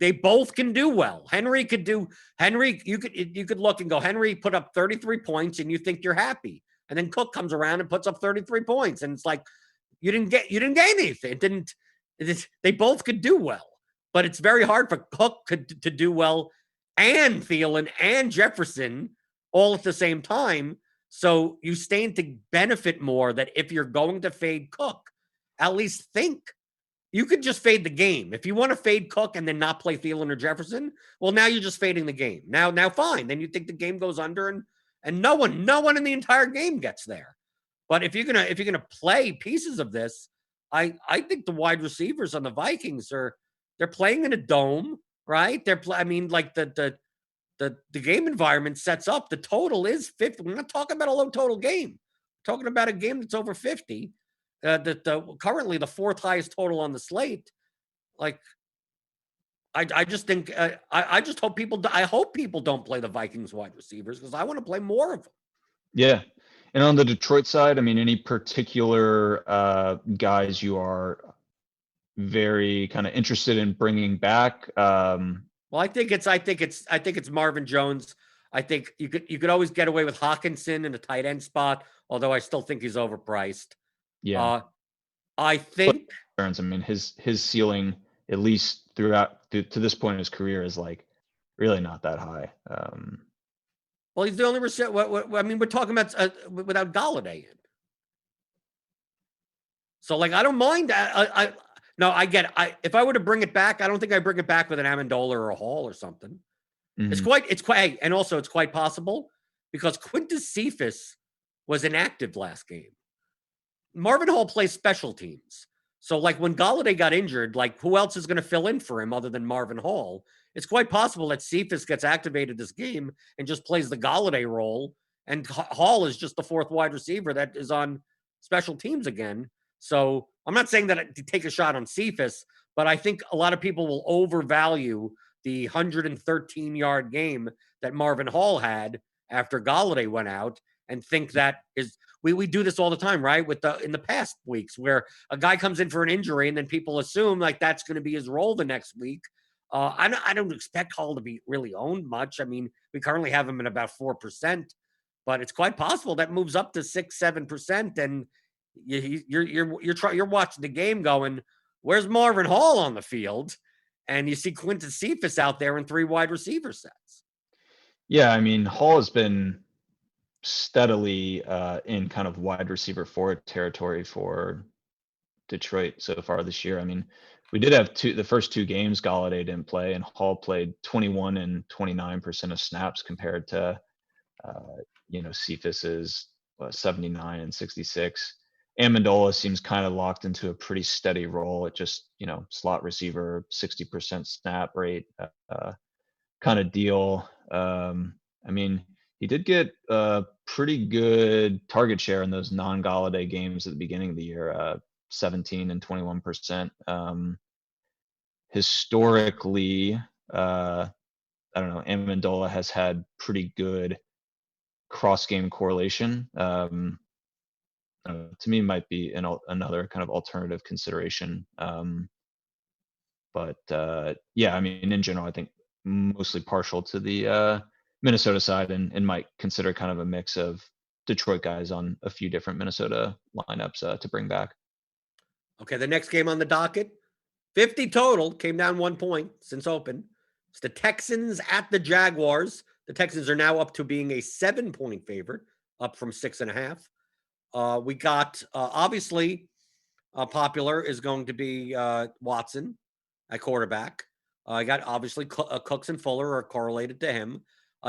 they both can do well. You could look and go, Henry put up 33 points and you think you're happy. And then Cook comes around and puts up 33 points. And it's like, you didn't gain anything. They both could do well. But it's very hard for Cook to do well and Thielen and Jefferson all at the same time. So you stand to benefit more that if you're going to fade Cook, at least think you could just fade the game. If you want to fade Cook and then not play Thielen or Jefferson, well, now you're just fading the game. Now fine. Then you think the game goes under and no one in the entire game gets there. But if you're gonna play pieces of this, I think the wide receivers on the Vikings they're playing in a dome, right? The game environment sets up. The total is 50. We're not talking about a low total game. We're talking about a game that's over 50. Currently the fourth highest total on the slate. Like, I just think I just hope people. I hope people don't play the Vikings wide receivers because I want to play more of them. Yeah. And on the Detroit side, I mean, any particular guys you are very kind of interested in bringing back? Well, I think it's Marvin Jones. I think you could always get away with Hawkinson in a tight end spot, although I still think he's overpriced. Yeah. I think. I mean, his ceiling, at least throughout to this point in his career, is like really not that high. Well, he's the only receiver. I mean, we're talking about without Golladay in. So, like, I don't mind. No, I get it. If I were to bring it back, I don't think I bring it back with an Amendola or a Hall or something. Mm-hmm. It's quite, and also it's quite possible because Quintus Cephas was inactive last game. Marvin Hall plays special teams. So, like, when Golladay got injured, like, who else is going to fill in for him other than Marvin Hall? It's quite possible that Cephas gets activated this game and just plays the Golladay role, and Hall is just the fourth wide receiver that is on special teams again. So I'm not saying that to take a shot on Cephas, but I think a lot of people will overvalue the 113-yard game that Marvin Hall had after Galladay went out and think that we do this all the time, right? In the past weeks where a guy comes in for an injury and then people assume like that's going to be his role the next week. I don't expect Hall to be really owned much. I mean, we currently have him at about 4%, but it's quite possible that moves up to 6-7%, and you're watching the game going, where's Marvin Hall on the field? And you see Quinton Cephas out there in 3 wide receiver sets. Yeah, I mean, Hall has been steadily in kind of wide receiver 4 territory for Detroit so far this year. I mean, we did have the first 2 games Galladay didn't play, and Hall played 21 and 29% of snaps compared to Cephas's 79 and 66. Amendola seems kind of locked into a pretty steady role at just, slot receiver, 60% snap rate kind of deal. I mean, he did get a pretty good target share in those non-Galladay games at the beginning of the year, 17 and 21%. Historically, I don't know, Amendola has had pretty good cross-game correlation. To me, might be another kind of alternative consideration. But yeah, I mean, in general, I think mostly partial to the Minnesota side, and might consider kind of a mix of Detroit guys on a few different Minnesota lineups to bring back. Okay, the next game on the docket, 50 total, came down 1 point since open. It's the Texans at the Jaguars. The Texans are now up to being a 7-point favorite, up from 6.5. We got, obviously, popular is going to be Watson at quarterback. I got, obviously, Cooks and Fuller are correlated to him.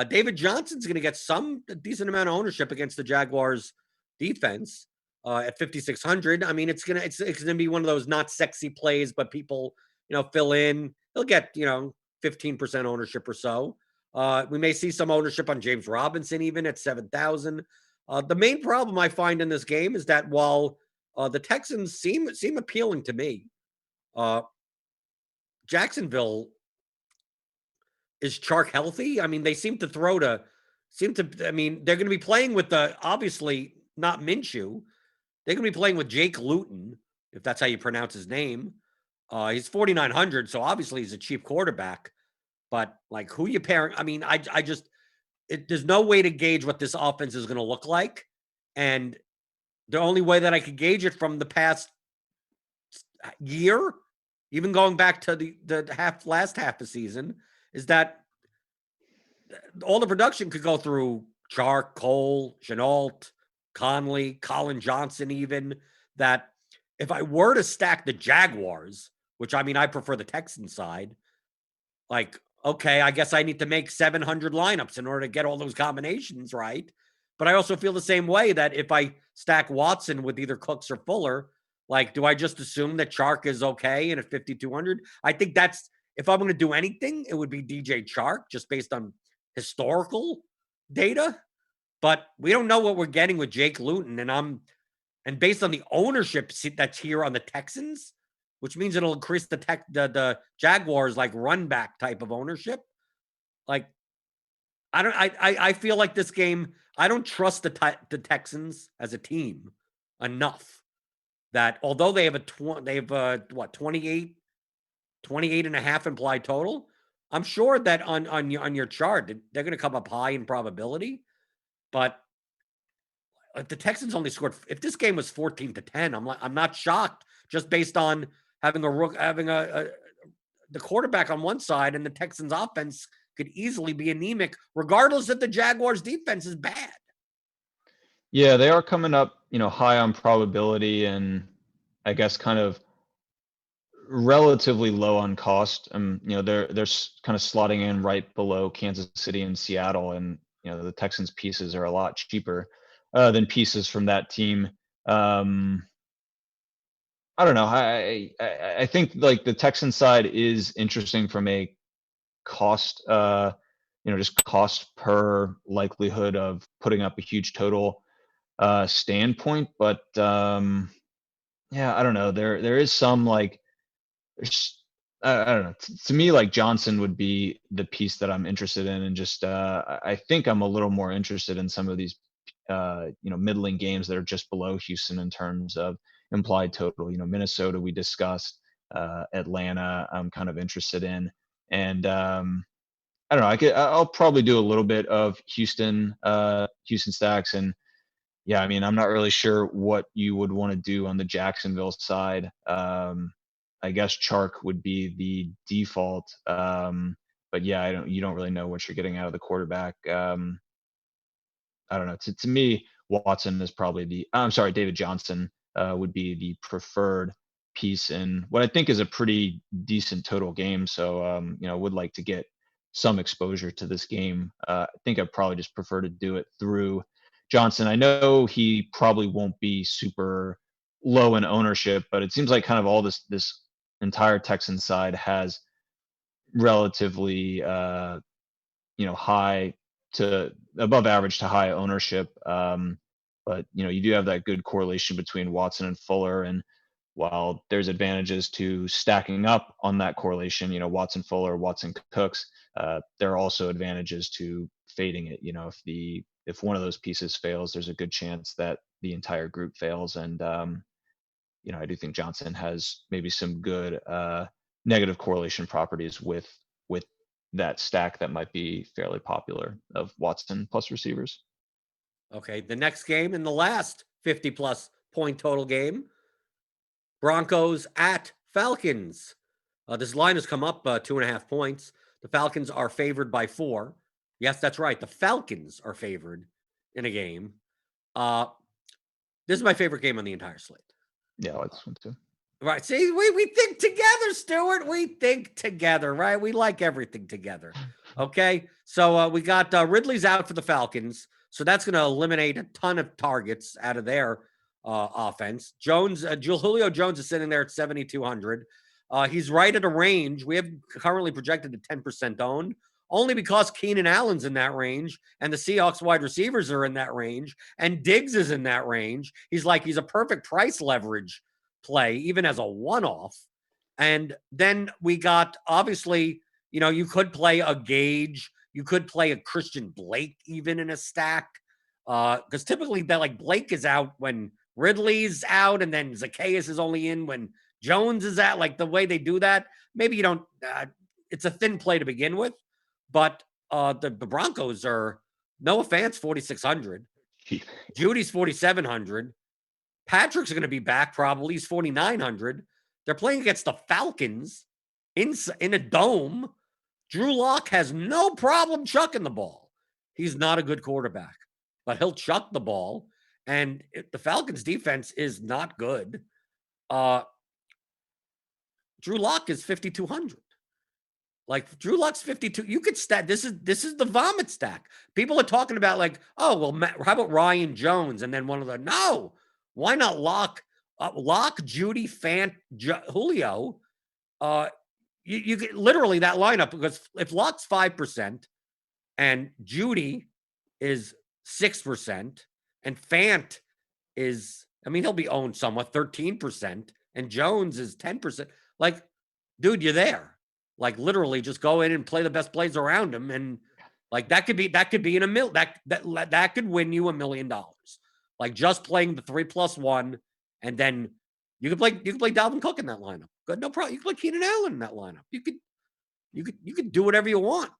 David Johnson's going to get some decent amount of ownership against the Jaguars defense at 5,600. I mean, it's gonna be one of those not sexy plays, but people, fill in. They'll get, 15% ownership or so. We may see some ownership on James Robinson even at 7,000. The main problem I find in this game is that while the Texans seem appealing to me, Jacksonville, is Chark healthy? I mean, they seem to I mean, they're going to be playing with obviously not Minshew. They're going to be playing with Jake Luton, if that's how you pronounce his name. He's 4,900, so obviously he's a cheap quarterback. But like, who you pairing? I mean, there's no way to gauge what this offense is going to look like, and the only way that I could gauge it from the past year, even going back to the last half of the season, is that all the production could go through Chark, Cole, Chenault, Conley, Colin Johnson, even. That if I were to stack the Jaguars, which I mean, I prefer the Texans side, like, okay, I guess I need to make 700 lineups in order to get all those combinations right. But I also feel the same way that if I stack Watson with either Cooks or Fuller, like, do I just assume that Chark is okay and at 5,200? I think that's, if I'm going to do anything, it would be DJ Chark, just based on historical data. But we don't know what we're getting with Jake Luton, and based on the ownership that's here on the Texans, which means it'll increase the Jaguars like run back type of ownership. Like, I feel like this game, I don't trust the Texans as a team enough that although they have 28 and a half implied total, I'm sure that on your chart, they're going to come up high in probability. But if the Texans only scored, if this game was 14-10, I'm not shocked, just based on having the quarterback on one side, and the Texans offense could easily be anemic, regardless if the Jaguars defense is bad. Yeah, they are coming up, high on probability, and I guess kind of relatively low on cost. They're kind of slotting in right below Kansas City and Seattle, and the Texans pieces are a lot cheaper than pieces from that team. I don't know. I think like the Texan side is interesting from a cost, just cost per likelihood of putting up a huge total standpoint. But yeah, I don't know. There is some like, there's I don't know. To me, like Johnson would be the piece that I'm interested in, and just I think I'm a little more interested in some of these middling games that are just below Houston in terms of implied total. Minnesota we discussed, Atlanta I'm kind of interested in, and I don't know. I'll probably do a little bit of Houston stacks, and yeah, I mean, I'm not really sure what you would want to do on the Jacksonville side. I guess Chark would be the default. But yeah, you don't really know what you're getting out of the quarterback. I don't know. To me, Watson is probably I'm sorry, David Johnson would be the preferred piece in what I think is a pretty decent total game. So, would like to get some exposure to this game. I think I'd probably just prefer to do it through Johnson. I know he probably won't be super low in ownership, but it seems like kind of all this entire Texan side has relatively high to above average to high ownership. But you do have that good correlation between Watson and Fuller, and while there's advantages to stacking up on that correlation, Watson Fuller, Watson Cooks, there are also advantages to fading it. If one of those pieces fails, there's a good chance that the entire group fails. And I do think Johnson has maybe some good negative correlation properties with that stack that might be fairly popular of Watson plus receivers. Okay, the next game in the last 50-plus point total game, Broncos at Falcons. This line has come up 2.5 points. The Falcons are favored by 4. Yes, that's right. The Falcons are favored in a game. This is my favorite game on the entire slate. Yeah, I like this one too. Right. See, we think together, Stuart. We think together, right? We like everything together. Okay. So we got Ridley's out for the Falcons. So that's going to eliminate a ton of targets out of their offense. Julio Jones is sitting there at 7,200. He's right at a range. We have currently projected at 10% owned, only because Keenan Allen's in that range and the Seahawks wide receivers are in that range and Diggs is in that range. He's a perfect price leverage play, even as a one-off. And then we got, obviously, you could play a Gage. You could play a Christian Blake even in a stack. Because typically that Blake is out when Ridley's out, and then Zacchaeus is only in when Jones is out. Like the way they do that, maybe you don't, it's a thin play to begin with. But the Broncos are, no offense, 4,600. Judy's 4,700. Patrick's going to be back probably. He's 4,900. They're playing against the Falcons in a dome. Drew Lock has no problem chucking the ball. He's not a good quarterback, but he'll chuck the ball. And the Falcons defense is not good. Drew Lock is 5,200. Drew Lock's 52. You could stack. This is the vomit stack. People are talking about oh, well, how about Ryan Jones? And then one of the, no, why not Lock, Judy, Fant, Julio? You get literally that lineup, because if Lock's 5% and Judy is 6% and Fant is, he'll be owned somewhat 13% and Jones is 10%. Dude, you're there. Literally just go in and play the best plays around him. And that could be in that could win you $1 million. Just playing the 3+1, and then you could play Dalvin Cook in that lineup. Good, no problem. You could play Keenan Allen in that lineup. You could do whatever you want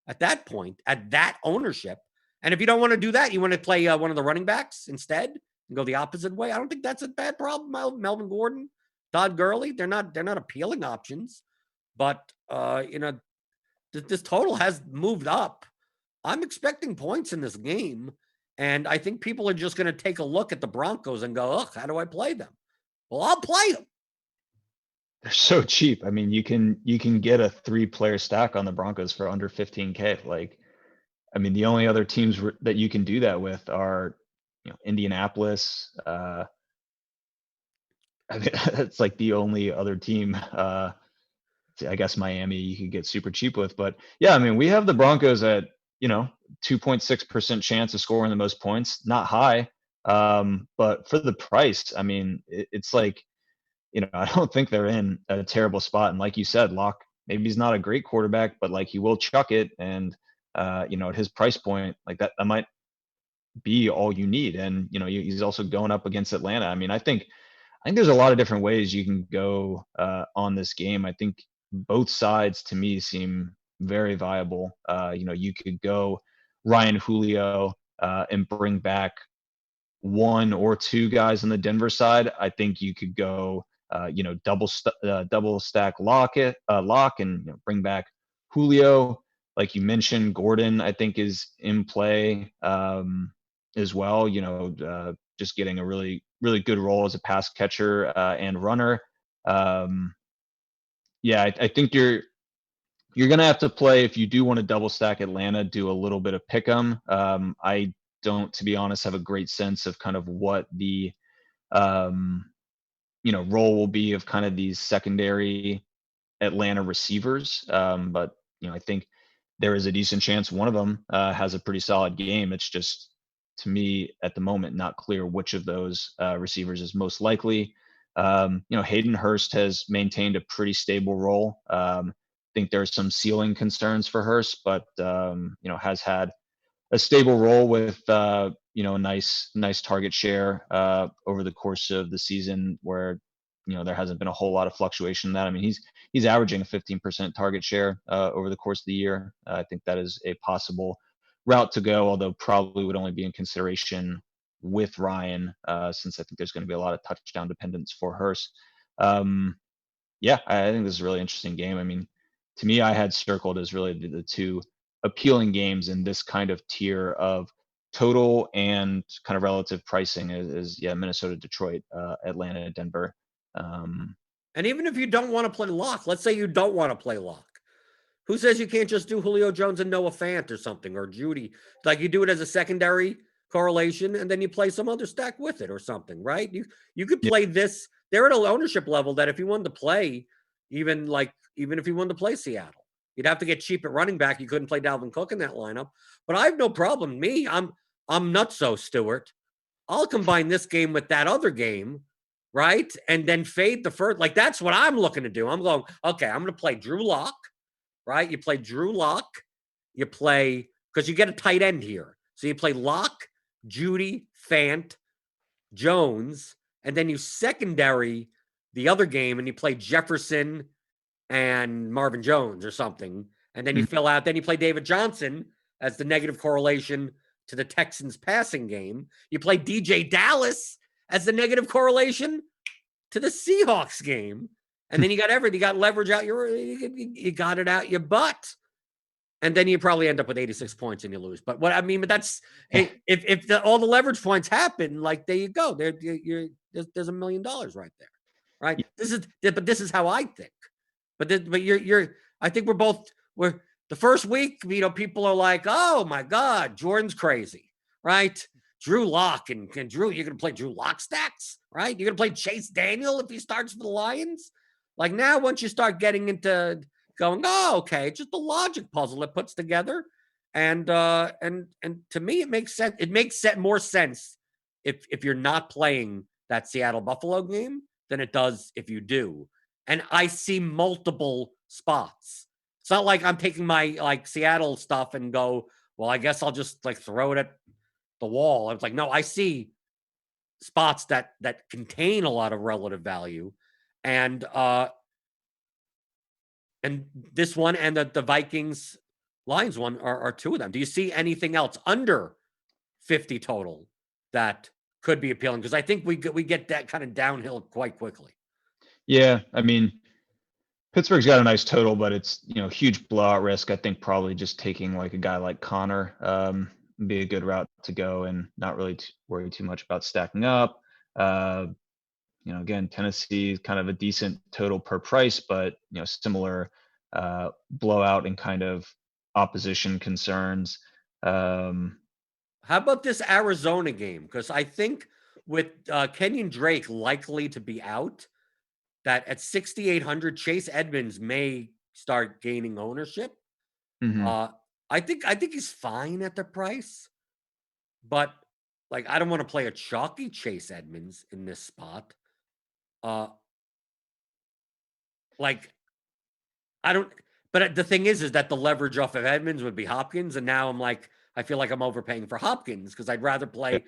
at that point, at that ownership. And if you don't want to do that, you want to play one of the running backs instead and go the opposite way. I don't think that's a bad problem. Melvin Gordon, Todd Gurley, they're not appealing options, but this total has moved up. I'm expecting points in this game, and I think people are just going to take a look at the Broncos and go, "Ugh, how do I play them?" Well, I'll play them. They're so cheap. You can get a 3-player stack on the Broncos for under 15K. The only other teams that you can do that with are, Indianapolis. That's the only other team. I guess Miami you could get super cheap with, but yeah, we have the Broncos at 2.6% chance of scoring the most points. Not high, but for the price, it's I don't think they're in a terrible spot. And like you said, Locke, maybe he's not a great quarterback, but like he will chuck it. And, at his price point, like that might be all you need. And, he's also going up against Atlanta. I mean, I think there's a lot of different ways you can go on this game. I think both sides to me seem very viable. You could go Ryan Julio and bring back one or two guys on the Denver side. I think you could go, double stack Lock and bring back Julio. Like you mentioned, Gordon I think is in play as well. Just getting a really really good role as a pass catcher and runner. Yeah, I think you're gonna have to play if you do want to double stack Atlanta. Do a little bit of pick 'em. I don't, to be honest, have a great sense of kind of what the um, role will be of kind of these secondary Atlanta receivers. But I think there is a decent chance one of them has a pretty solid game. It's just, to me at the moment, not clear which of those receivers is most likely. Hayden Hurst has maintained a pretty stable role. I think there's some ceiling concerns for Hurst, but has had a stable role with a nice target share over the course of the season, where there hasn't been a whole lot of fluctuation in that. I mean, he's averaging a 15% target share over the course of the year. I think that is a possible route to go, although probably would only be in consideration with Ryan, since I think there's going to be a lot of touchdown dependence for Hurst. Yeah, I think this is a really interesting game. I mean, to me, I had circled as really the two appealing games in this kind of tier of total and kind of relative pricing is Minnesota, Detroit, Atlanta, Denver. And even if you don't want to play lock, let's say you don't want to play lock. Who says you can't just do Julio Jones and Noah Fant or something, or Judy? Like you do it as a secondary correlation, and then you play some other stack with it or something, right? You could play this. They're at an ownership level that if you wanted to play, even if you wanted to play Seattle, you'd have to get cheap at running back. You couldn't play Dalvin Cook in that lineup. But I have no problem. I'm nutso, Stewart. I'll combine this game with that other game, right? And then fade the first. Like that's what I'm looking to do. I'm going, okay, I'm going to play Drew Lock, right? You play Drew Lock. You play, because you get a tight end here. So you play Lock, Judy, Fant, Jones, and then you secondary the other game and you play Jefferson and Marvin Jones or something. And then you fill out, then you play David Johnson as the negative correlation to the Texans passing game. You play DJ Dallas as the negative correlation to the Seahawks game. And then you got everything. You got leverage out you got it out your butt. And then you probably end up with 86 points and you lose. But what I mean, but that's if all the leverage points happen, like there you go. There's $1 million right there, right? This is how I think. But I think we're the first week. People are like, oh my God, Jordan's crazy, right? Drew Lock and Drew, you're gonna play Drew Lock stacks, right? You're gonna play Chase Daniel if he starts for the Lions. Like now, once you start getting into going, oh, okay, it's just a logic puzzle it puts together. And to me, it makes sense. It makes more sense if you're not playing that Seattle Buffalo game than it does if you do. And I see multiple spots. It's not like I'm taking my Seattle stuff and go, well, I guess I'll just throw it at the wall. I was like, no, I see spots that contain a lot of relative value. And this one and the Vikings Lions one are two of them. Do you see anything else under 50 total that could be appealing? Because I think we get that kind of downhill quite quickly. Yeah, I mean, Pittsburgh's got a nice total, but it's huge blowout risk. I think probably just taking like a guy like Connor would be a good route to go, and not really worry too much about stacking up. Again, Tennessee is kind of a decent total per price, but similar blowout and kind of opposition concerns. How about this Arizona game? Because I think with Kenyon Drake likely to be out, that at 6,800, Chase Edmonds may start gaining ownership. Mm-hmm. I think he's fine at the price, but I don't want to play a chalky Chase Edmonds in this spot. like, I don't. But the thing is that the leverage off of Edmonds would be Hopkins, and now I'm like, I feel like I'm overpaying for Hopkins because I'd rather play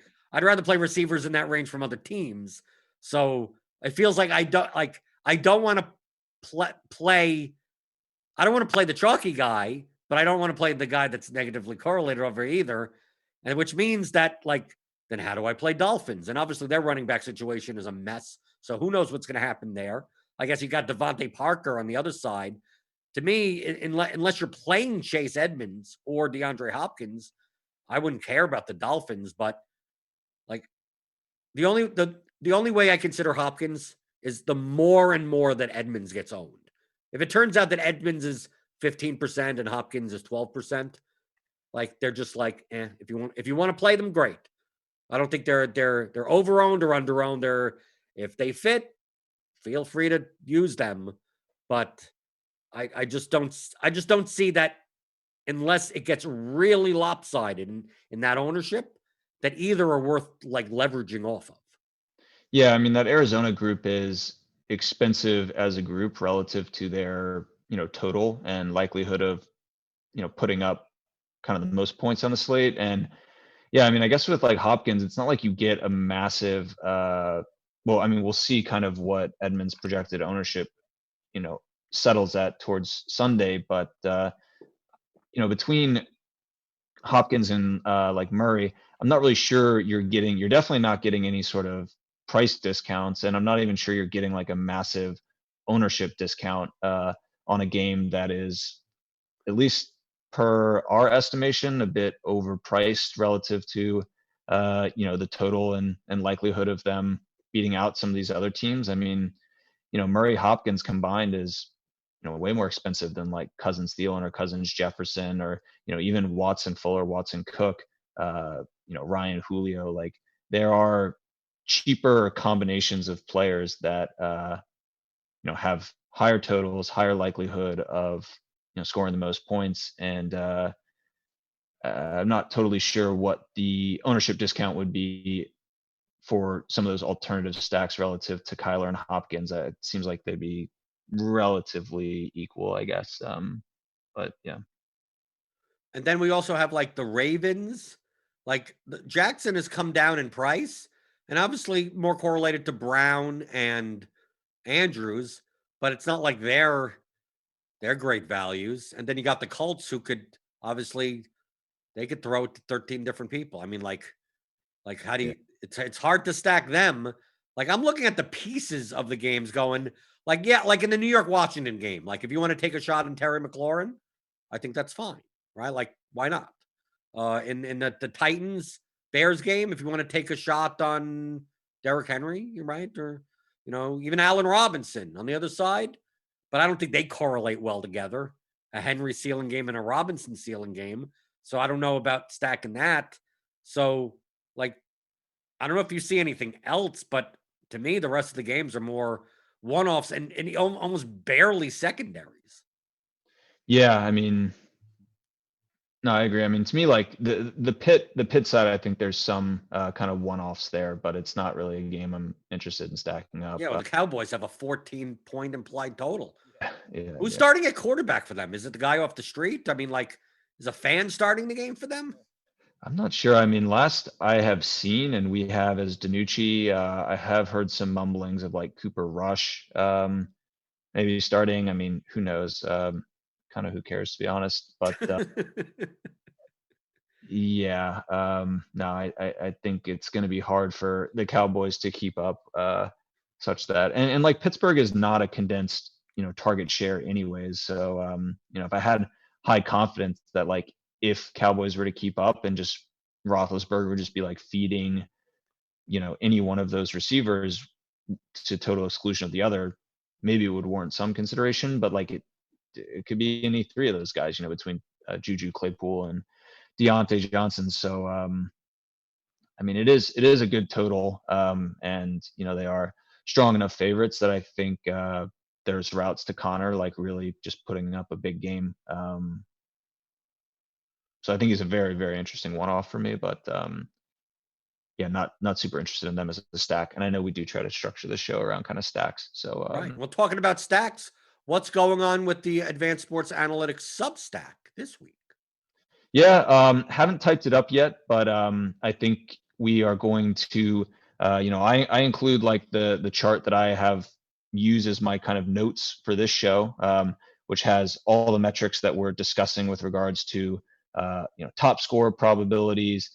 receivers in that range from other teams. So it feels like I don't want to play. I don't want to play the chalky guy, but I don't want to play the guy that's negatively correlated over either. And which means that, like, then how do I play Dolphins? And obviously their running back situation is a mess. So who knows what's going to happen there? I guess you got Devontae Parker on the other side. To me, unless you're playing Chase Edmonds or DeAndre Hopkins, I wouldn't care about the Dolphins. But like the only way I consider Hopkins is the more and more that Edmonds gets owned. If it turns out that Edmonds is 15% and Hopkins is 12%, like they're just like, if you want to play them, great. I don't think they're over-owned or under-owned. If they fit, feel free to use them. But I just don't see that unless it gets really lopsided in that ownership, that either are worth like leveraging off of. Yeah, I mean, that Arizona group is expensive as a group relative to their, total and likelihood of, putting up kind of the most points on the slate. And yeah, I mean, I guess with like Hopkins, it's not like you get a massive, well, I mean, we'll see kind of what Edmonds' projected ownership, settles at towards Sunday, but between Hopkins and like Murray, I'm not really sure you're definitely not getting any sort of price discounts, and I'm not even sure you're getting like a massive ownership discount on a game that is, at least per our estimation, a bit overpriced relative to the total and likelihood of them beating out some of these other teams. I mean, Murray Hopkins combined is way more expensive than like Cousins Thielen or Cousins Jefferson, or even Watson Fuller, Watson Cook, Ryan Julio. Like there are cheaper combinations of players that have higher totals, higher likelihood of scoring the most points. And I'm not totally sure what the ownership discount would be for some of those alternative stacks relative to Kyler and Hopkins. It seems like they'd be relatively equal, I guess. But yeah. And then we also have like the Ravens. Like Jackson has come down in price, and obviously more correlated to Brown and Andrews, but it's not like they're great values. And then you got the Colts, who could obviously, they could throw it to 13 different people. I mean, like how do you? It's hard to stack them. Like I'm looking at the pieces of the games, going like, yeah, like in the New York Washington game. Like if you want to take a shot in Terry McLaurin, I think that's fine, right? Like why not? In the Titans Bears game, if you want to take a shot on Derrick Henry, you're right, or even Allen Robinson on the other side. But I don't think they correlate well together. A Henry ceiling game and a Robinson ceiling game. So I don't know about stacking that. So like, I don't know if you see anything else, but to me, the rest of the games are more one-offs and almost barely secondaries. Yeah, I mean, no, I agree. I mean, to me, like the pit side, I think there's some kind of one-offs there, but it's not really a game I'm interested in stacking up. Yeah, well, the Cowboys have a 14-point implied total. Yeah, Who's starting at quarterback for them? Is it the guy off the street? I mean, like, is a fan starting the game for them? I'm not sure. I mean, last I have seen, and we have, as Danucci, I have heard some mumblings of like Cooper Rush maybe starting. I mean, who knows? Kind of who cares, to be honest. But yeah, no, I think it's going to be hard for the Cowboys to keep up such that, and like Pittsburgh is not a condensed, target share anyways. So, if I had high confidence that like if Cowboys were to keep up and just Roethlisberger would just be like feeding, any one of those receivers to total exclusion of the other, maybe it would warrant some consideration. But like it could be any three of those guys, between Juju, Claypool, and Deontay Johnson. So, I mean, it is a good total, and they are strong enough favorites that I think there's routes to Connor, like really just putting up a big game. So I think he's a very, very interesting one-off for me, but yeah, not super interested in them as a stack. And I know we do try to structure the show around kind of stacks. So right. Well, talking about stacks, What's going on with the Advanced Sports Analytics Substack this week? Yeah, haven't typed it up yet, but I think we are going to, I include like the chart that I have used as my kind of notes for this show, which has all the metrics that we're discussing with regards to, top score probabilities,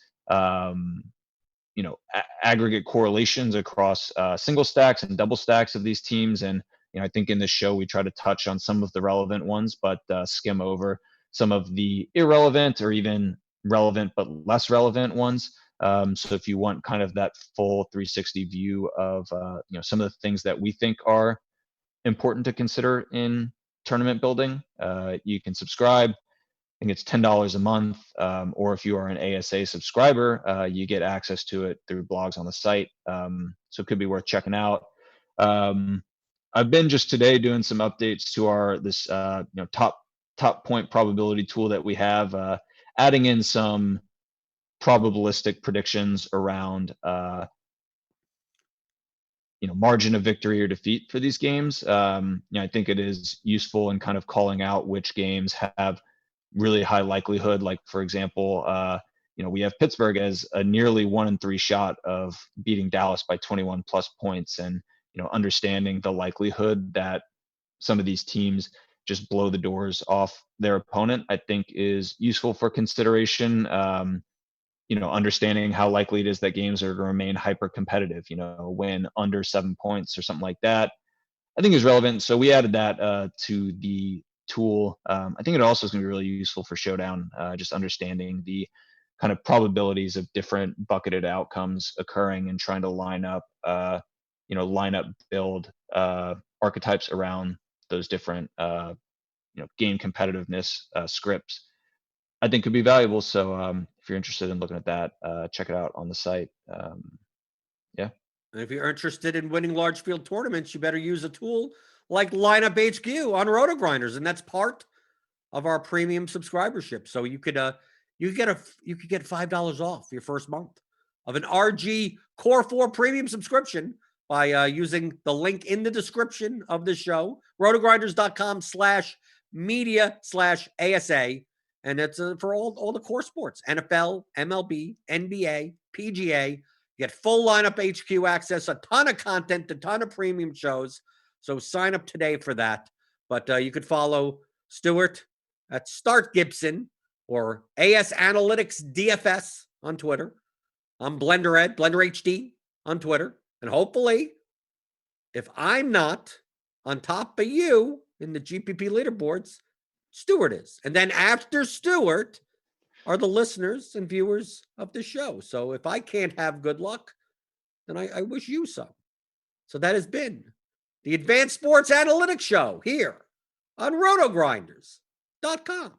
aggregate correlations across single stacks and double stacks of these teams. And, I think in this show, we try to touch on some of the relevant ones, but skim over some of the irrelevant or even relevant but less relevant ones. So if you want kind of that full 360 view of, some of the things that we think are important to consider in tournament building, you can subscribe. I think it's $10 a month, or if you are an ASA subscriber, you get access to it through blogs on the site. So it could be worth checking out. I've been just today doing some updates to our top point probability tool that we have, adding in some probabilistic predictions around margin of victory or defeat for these games. I think it is useful in kind of calling out which games have really high likelihood. Like, for example, we have Pittsburgh as a nearly 1 in 3 shot of beating Dallas by 21 plus points, and understanding the likelihood that some of these teams just blow the doors off their opponent, I think is useful for consideration. Understanding how likely it is that games are going to remain hyper competitive, win under 7 points or something like that, I think is relevant. So we added that to the tool. I think it also is going to be really useful for Showdown, just understanding the kind of probabilities of different bucketed outcomes occurring and trying to line up build archetypes around those different, game competitiveness scripts, I think could be valuable. So if you're interested in looking at that, check it out on the site. Yeah. And if you're interested in winning large field tournaments, you better use a tool like Lineup HQ on RotoGrinders, and that's part of our premium subscribership. So you could get $5 off your first month of an RG Core 4 premium subscription by using the link in the description of the show, rotogrinders.com/media/ASA. And it's for all the core sports, NFL, MLB, NBA, PGA. You get full Lineup HQ access, a ton of content, a ton of premium shows. So sign up today for that. But you could follow Stuart at Start Gibson or AS Analytics DFS on Twitter. I'm Blender HD on Twitter. And hopefully, if I'm not on top of you in the GPP leaderboards, Stuart is. And then after Stuart are the listeners and viewers of the show. So if I can't have good luck, then I wish you some. So that has been the Advanced Sports Analytics Show here on RotoGrinders.com.